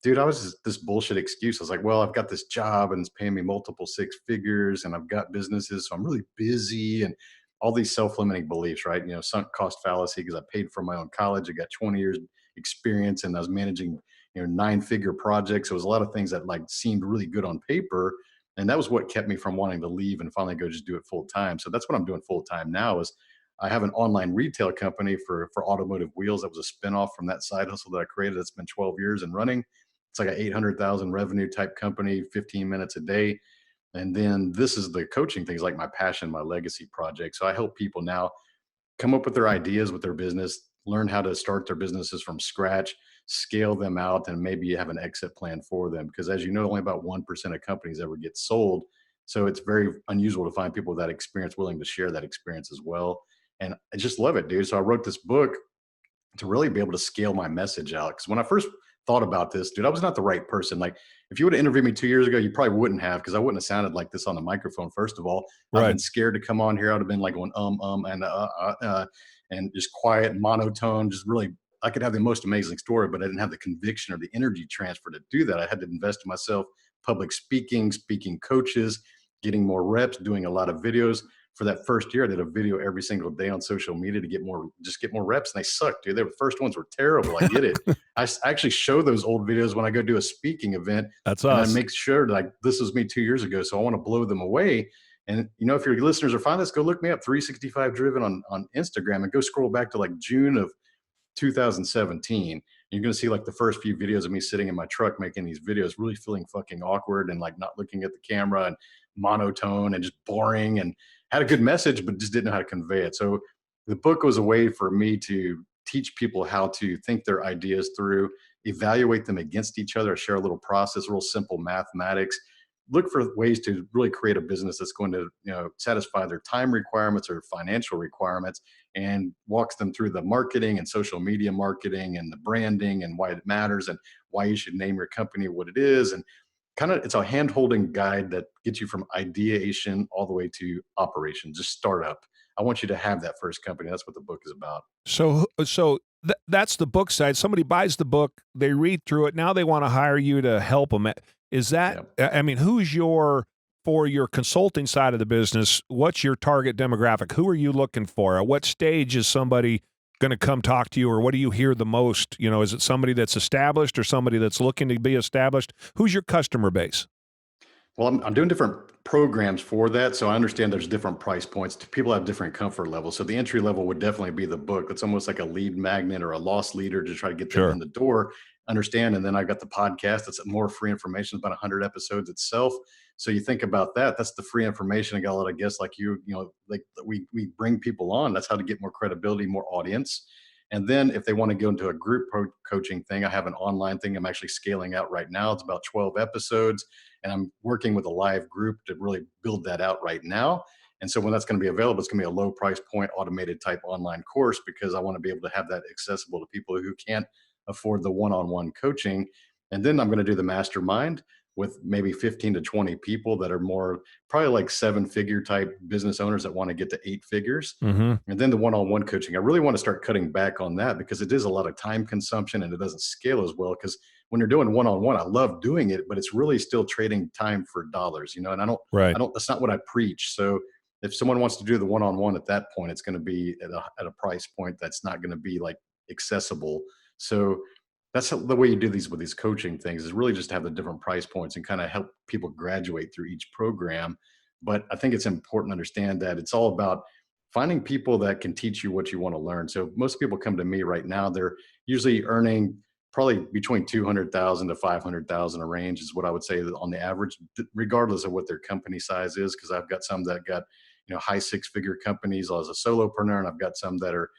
dude, I was just this bullshit excuse. I was like, well, I've got this job and it's paying me multiple 6 figures and I've got businesses. So I'm really busy and all these self-limiting beliefs, right? Sunk cost fallacy because I paid for my own college. I got 20 years experience and I was managing 9-figure projects. So it was a lot of things that like seemed really good on paper, and that was what kept me from wanting to leave and finally go just do it full time. So that's what I'm doing full time now. Is I have an online retail company for automotive wheels. That was a spinoff from that side hustle that I created. That's been 12 years and running. It's like an 800,000 revenue type company, 15 minutes a day. And then this is the coaching things, like my passion, my legacy project. So I help people now come up with their ideas with their business, learn how to start their businesses from scratch, scale them out, and maybe have an exit plan for them. Because as you know, only about 1% of companies ever get sold. So it's very unusual to find people with that experience willing to share that experience as well. And I just love it, dude. So I wrote this book to really be able to scale my message out. Because when I first thought about this, dude, I was not the right person. Like, if you would have interviewed me 2 years ago, you probably wouldn't have, because I wouldn't have sounded like this on the microphone. First of all, I've been scared to come on here. I'd have been like going and just quiet, monotone. Just really, I could have the most amazing story, but I didn't have the conviction or the energy transfer to do that. I had to invest in myself, public speaking coaches, getting more reps, doing a lot of videos. For that first year, I did a video every single day on social media to get more reps, and they sucked, dude. The first ones were terrible. I get it. I actually show those old videos when I go do a speaking event. That's us. And I make sure that this was me 2 years ago, so I want to blow them away. And if your listeners are fine, let's go look me up, 365 Driven on Instagram, and go scroll back to like June of 2017. You're going to see like the first few videos of me sitting in my truck making these videos, really feeling fucking awkward and like not looking at the camera and monotone and just boring, and had a good message, but just didn't know how to convey it. So the book was a way for me to teach people how to think their ideas through, evaluate them against each other, share a little process, real simple mathematics, look for ways to really create a business that's going to, satisfy their time requirements or financial requirements, and walks them through the marketing and social media marketing and the branding and why it matters and why you should name your company what it is. And kind of, it's a hand holding guide that gets you from ideation all the way to operation, just startup. I want you to have that first company. That's what the book is about. So that's the book side. Somebody buys the book, they read through it. Now they want to hire you to help them. Is that, Yep. I mean, for your consulting side of the business, what's your target demographic? Who are you looking for? At what stage is somebody going to come talk to you, or what do you hear the most? Is it somebody that's established or somebody that's looking to be established? Who's your customer base? Well, I'm doing different programs for that. So I understand there's different price points. People have different comfort levels. So the entry level would definitely be the book. It's almost like a lead magnet or a loss leader to try to get them Sure. in the door, understand. And then I got the podcast. That's more free information, about 100 episodes itself. So you think about that. That's the free information. I got a lot of guests like like we bring people on. That's how to get more credibility, more audience. And then if they want to go into a group coaching thing, I have an online thing I'm actually scaling out right now. It's about 12 episodes, and I'm working with a live group to really build that out right now. And so when that's going to be available, it's going to be a low price point, automated type online course, because I want to be able to have that accessible to people who can't afford the one-on-one coaching. And then I'm going to do the mastermind with maybe 15 to 20 people that are more probably like 7-figure type business owners that want to get to 8 figures. Mm-hmm. And then the one-on-one coaching, I really want to start cutting back on that because it is a lot of time consumption and it doesn't scale as well. Because when you're doing one-on-one, I love doing it, but it's really still trading time for dollars, and Right. that's not what I preach. So if someone wants to do the one-on-one at that point, it's going to be at a price point that's not going to be like accessible. So that's the way you do these with these coaching things, is really just have the different price points and kind of help people graduate through each program. But I think it's important to understand that it's all about finding people that can teach you what you want to learn. So most people come to me right now, they're usually earning probably between 200,000 to 500,000 a range is what I would say on the average, regardless of what their company size is. Cause I've got some that got, high 6-figure companies as a solopreneur. And I've got some that are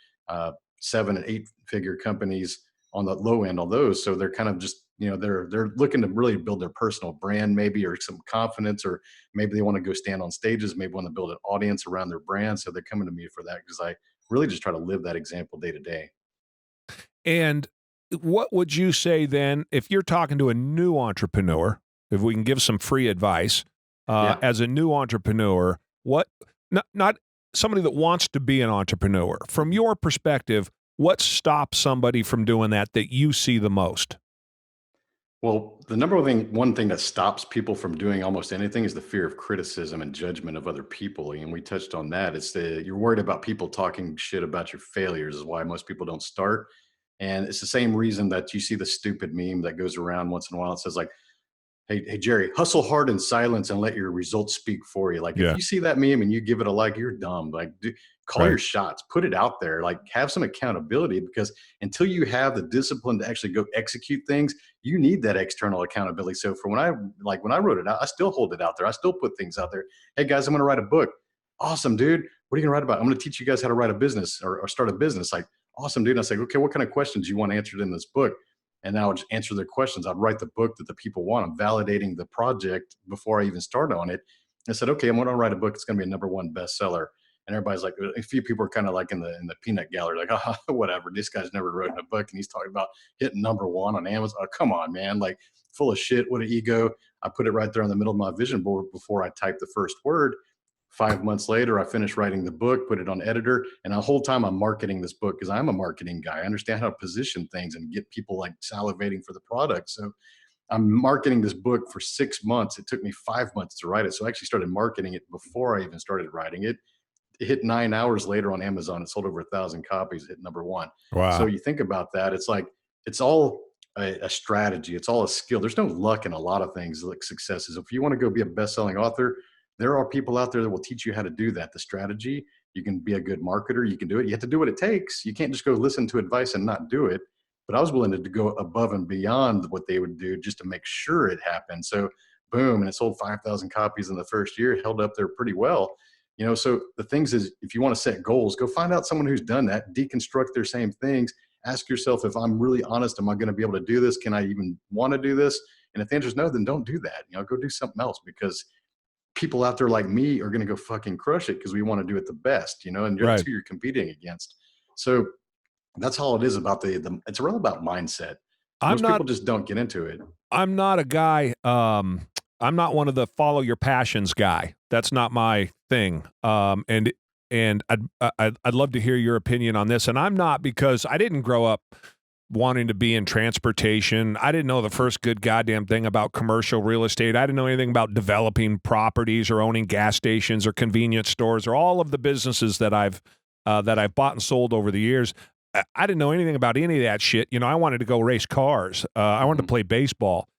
7 and 8-figure companies on the low end on those. So they're kind of just, they're looking to really build their personal brand, maybe, or some confidence, or maybe they want to go stand on stages, maybe want to build an audience around their brand. So they're coming to me for that because I really just try to live that example day to day. And what would you say then, if you're talking to a new entrepreneur, if we can give some free advice, Yeah. as a new entrepreneur, not somebody that wants to be an entrepreneur, from your perspective, what stops somebody from doing that you see the most? Well, the one thing that stops people from doing almost anything is the fear of criticism and judgment of other people. And we touched on that. You're worried about people talking shit about your failures is why most people don't start. And it's the same reason that you see the stupid meme that goes around once in a while. It says like, hey, Jerry, hustle hard in silence and let your results speak for you. Like Yeah. if you see that meme and you give it a like, you're dumb. Like call your Right. shots, put it out there, like have some accountability, because until you have the discipline to actually go execute things, you need that external accountability. So for when I wrote it out, I still hold it out there. I still put things out there. Hey guys, I'm going to write a book. Awesome, dude. What are you going to write about? I'm going to teach you guys how to write a business or start a business. Like, awesome, dude. And I say, okay, what kind of questions do you want answered in this book? And now I'll just answer their questions. I'd write the book that the people want. I'm validating the project before I even start on it. I said, okay, I'm going to write a book. It's going to be a #1 bestseller. And everybody's like, a few people are kind of like in the peanut gallery, like, oh, whatever. This guy's never written a book, and he's talking about hitting #1 on Amazon. Oh, come on, man! Like, full of shit. What an ego! I put it right there in the middle of my vision board before I typed the first word. 5 months later, I finished writing the book, put it on editor, and the whole time I'm marketing this book because I'm a marketing guy. I understand how to position things and get people like salivating for the product. So I'm marketing this book for 6 months. It took me 5 months to write it. So I actually started marketing it before I even started writing it. It hit 9 hours later on Amazon. It sold over 1,000 copies, hit #1. So Wow. you think about that, it's like, it's all a strategy. It's all a skill. There's no luck in a lot of things like successes. If you want to go be a best-selling author, there are people out there that will teach you how to do that. The strategy, you can be a good marketer. You can do it. You have to do what it takes. You can't just go listen to advice and not do it. But I was willing to go above and beyond what they would do just to make sure it happened. So boom, and it sold 5,000 copies in the first year, held up there pretty well. So the things is, if you want to set goals, go find out someone who's done that, deconstruct their same things. Ask yourself, if I'm really honest, am I going to be able to do this? Can I even want to do this? And if the answer is no, then don't do that. Go do something else, because people out there like me are going to go fucking crush it because we want to do it the best, and that's Right. who you're competing against. So that's all it is about it's all about mindset. I'm Most not people just don't get into it. I'm not a guy, I'm not one of the follow your passions guy. That's not my thing. And I'd love to hear your opinion on this. And I'm not, because I didn't grow up wanting to be in transportation. I didn't know the first good goddamn thing about commercial real estate. I didn't know anything about developing properties or owning gas stations or convenience stores or all of the businesses that I've bought and sold over the years. I didn't know anything about any of that shit. I wanted to go race cars. I wanted to play baseball.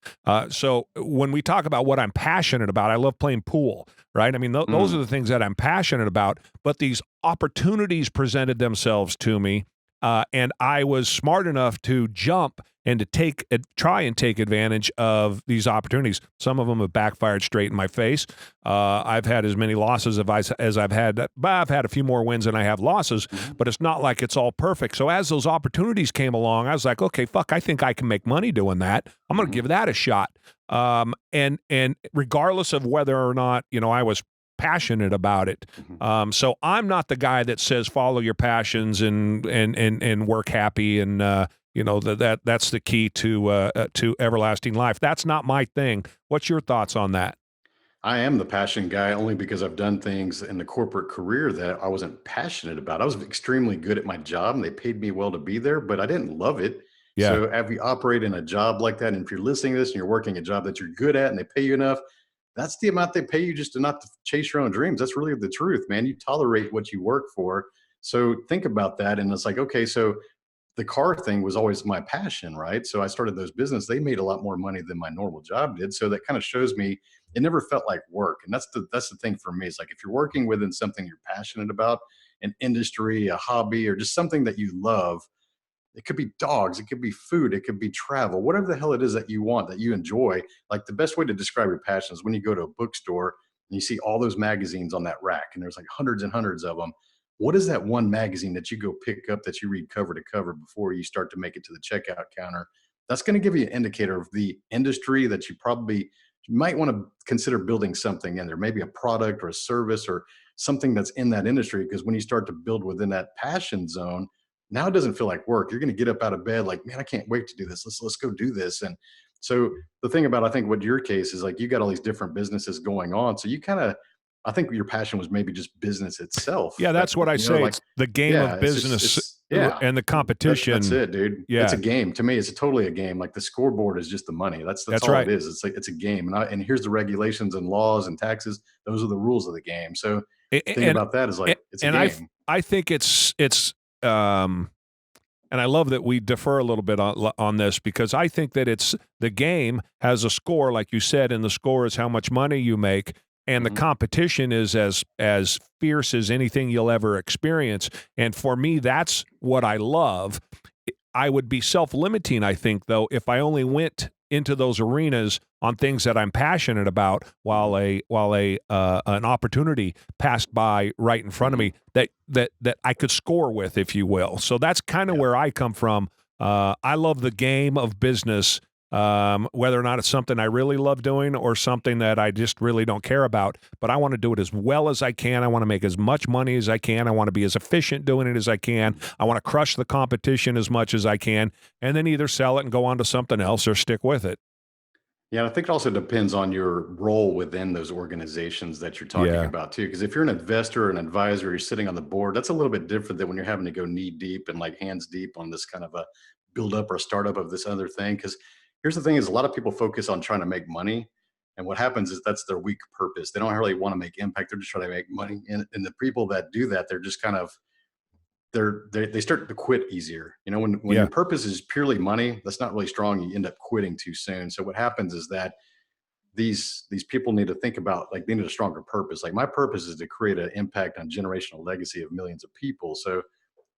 So when we talk about what I'm passionate about, I love playing pool, right? I mean, those are the things that I'm passionate about. But these opportunities presented themselves to me, and I was smart enough to jump and to try and take advantage of these opportunities. Some of them have backfired straight in my face. I've had as many losses as I've had, but I've had a few more wins than I have losses, but it's not like it's all perfect. So as those opportunities came along, I was like, okay, fuck, I think I can make money doing that. I'm going to give that a shot. And regardless of whether or not, I was passionate about it. So I'm not the guy that says follow your passions and work happy and that's the key to everlasting life. That's not my thing. What's your thoughts on that? I am the passion guy only because I've done things in the corporate career that I wasn't passionate about. I was extremely good at my job and they paid me well to be there, but I didn't love it. Yeah. So if you operate in a job like that, and if you're listening to this and you're working a job that you're good at and they pay you enough, that's the amount they pay you just to not to chase your own dreams. That's really the truth, man. You tolerate what you work for. So think about that. And it's like, okay, so the car thing was always my passion, right? So I started those business. They made a lot more money than my normal job did. So that kind of shows me it never felt like work. And that's the thing for me. It's like if you're working within something you're passionate about, an industry, a hobby, or just something that you love, it could be dogs, it could be food, it could be travel, whatever the hell it is that you want, that you enjoy. Like the best way to describe your passion is when you go to a bookstore and you see all those magazines on that rack, and there's like hundreds and hundreds of them. What is that one magazine that you go pick up that you read cover to cover before you start to make it to the checkout counter? That's going to give you an indicator of the industry that you might want to consider building something in there, maybe a product or a service or something that's in that industry. Because when you start to build within that passion zone, now it doesn't feel like work. You're going to get up out of bed like, man, I can't wait to do this. Let's go do this. And so the thing about, I think what your case is like, you got all these different businesses going on. So you kind of, I think your passion was maybe just business itself. Yeah, that's what I say. Like, it's the game yeah, of business yeah, and the competition. That's it, dude. Yeah. It's a game. To me, it's totally a game. Like the scoreboard is just the money. That's all right. it is. It's like, it's a game. And here's the regulations and laws and taxes. Those are the rules of the game. So the thing about that is like, it's a game. I think it's and I love that we defer a little bit on this, because I think that it's the game has a score, like you said, and the score is how much money you make. And the competition is as fierce as anything you'll ever experience. And for me, that's what I love. I would be self-limiting, I think, though, if I only went into those arenas on things that I'm passionate about, while an opportunity passed by right in front of me that I could score with, if you will. So that's kind of where I come from. I love the game of business. Whether or not it's something I really love doing or something that I just really don't care about, but I want to do it as well as I can. I want to make as much money as I can. I want to be as efficient doing it as I can. I want to crush the competition as much as I can, and then either sell it and go on to something else or stick with it. Yeah, I think it also depends on your role within those organizations that you're talking about too. Because if you're an investor or an advisor, you're sitting on the board, that's a little bit different than when you're having to go knee deep and like hands deep on this kind of a build up or startup of this other thing. Because here's the thing is a lot of people focus on trying to make money. And what happens is that's their weak purpose. They don't really want to make impact. They're just trying to make money. And the people that do that, they're just kind of, they start to quit easier. When your purpose is purely money, that's not really strong. You end up quitting too soon. So what happens is that these people need to think about, like, they need a stronger purpose. Like my purpose is to create an impact on generational legacy of millions of people. So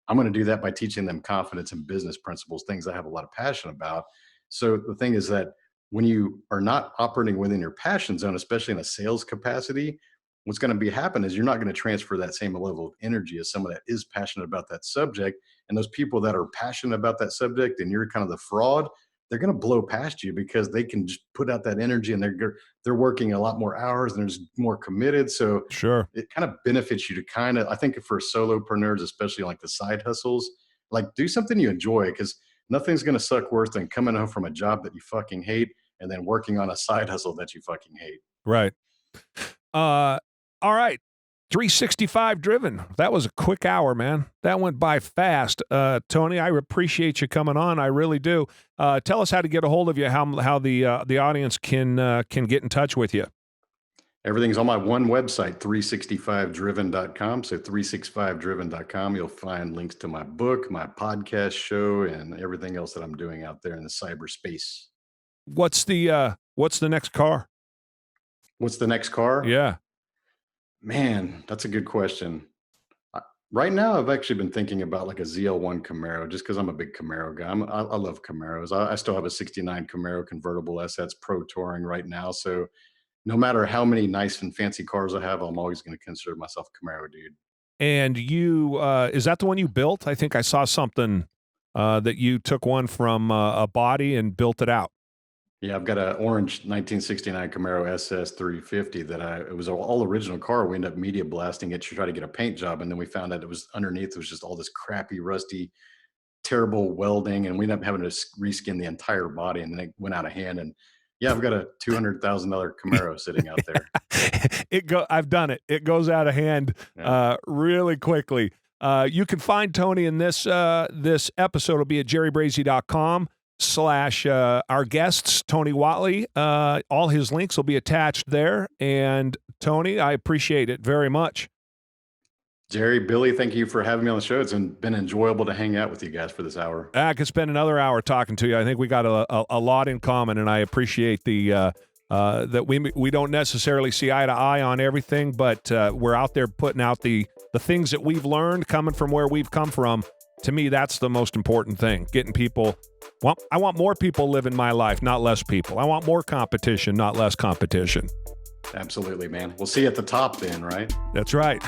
I'm going to do that by teaching them confidence and business principles, things I have a lot of passion about. So the thing is that when you are not operating within your passion zone, especially in a sales capacity, what's going to be happen is you're not going to transfer that same level of energy as someone that is passionate about that subject. And those people that are passionate about that subject and you're kind of the fraud, they're going to blow past you because they can just put out that energy, and they're working a lot more hours and they're just more committed. So Sure. it kind of benefits you to kind of, I think for solopreneurs, especially like the side hustles, like do something you enjoy, because nothing's going to suck worse than coming home from a job that you fucking hate and then working on a side hustle that you fucking hate. Right. All right. 365 driven. That was a quick hour, man. That went by fast. Tony, I appreciate you coming on. I really do. Tell us how to get a hold of you, how the audience can get in touch with you. Everything's on my one website, 365driven.com. So 365driven.com. You'll find links to my book, my podcast show, and everything else that I'm doing out there in the cyberspace. What's the next car? What's the next car? Yeah. Man, that's a good question. Right now, I've actually been thinking about like a ZL1 Camaro, just because I'm a big Camaro guy. I love Camaros. I still have a 69 Camaro convertible S that's pro touring right now. So no matter how many nice and fancy cars I have, I'm always going to consider myself a Camaro dude. And you, is that the one you built? I think I saw something that you took one from a body and built it out. Yeah, I've got an orange 1969 Camaro SS 350 it was an all original car. We ended up media blasting it to try to get a paint job. And then we found out it was underneath, it was just all this crappy, rusty, terrible welding. And we ended up having to reskin the entire body, and then it went out of hand. And yeah, I've got a $200,000 Camaro sitting out there. I've done it. It goes out of hand really quickly. You can find Tony in this episode. Will be at jerrybrazy.com/our guests, Tony Whatley. All his links will be attached there. And Tony, I appreciate it very much. Jerry, Billy, thank you for having me on the show. It's been enjoyable to hang out with you guys for this hour. I could spend another hour talking to you. I think we got a lot in common, and I appreciate that we don't necessarily see eye to eye on everything, but we're out there putting out the things that we've learned coming from where we've come from. To me, that's the most important thing. Getting people. Well, I want more people living my life, not less people. I want more competition, not less competition. Absolutely, man. We'll see you at the top then, right? That's right.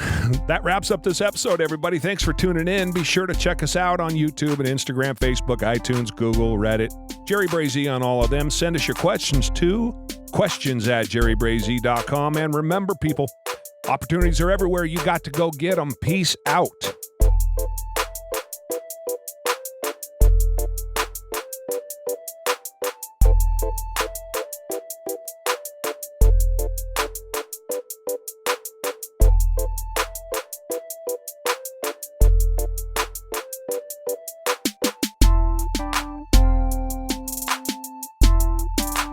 That wraps up this episode, everybody. Thanks for tuning in. Be sure to check us out on YouTube and Instagram, Facebook, iTunes, Google, Reddit, Jerry Brazy on all of them. Send us your questions to questions@jerrybrazy.com. And remember, people, opportunities are everywhere. You got to go get them. Peace out.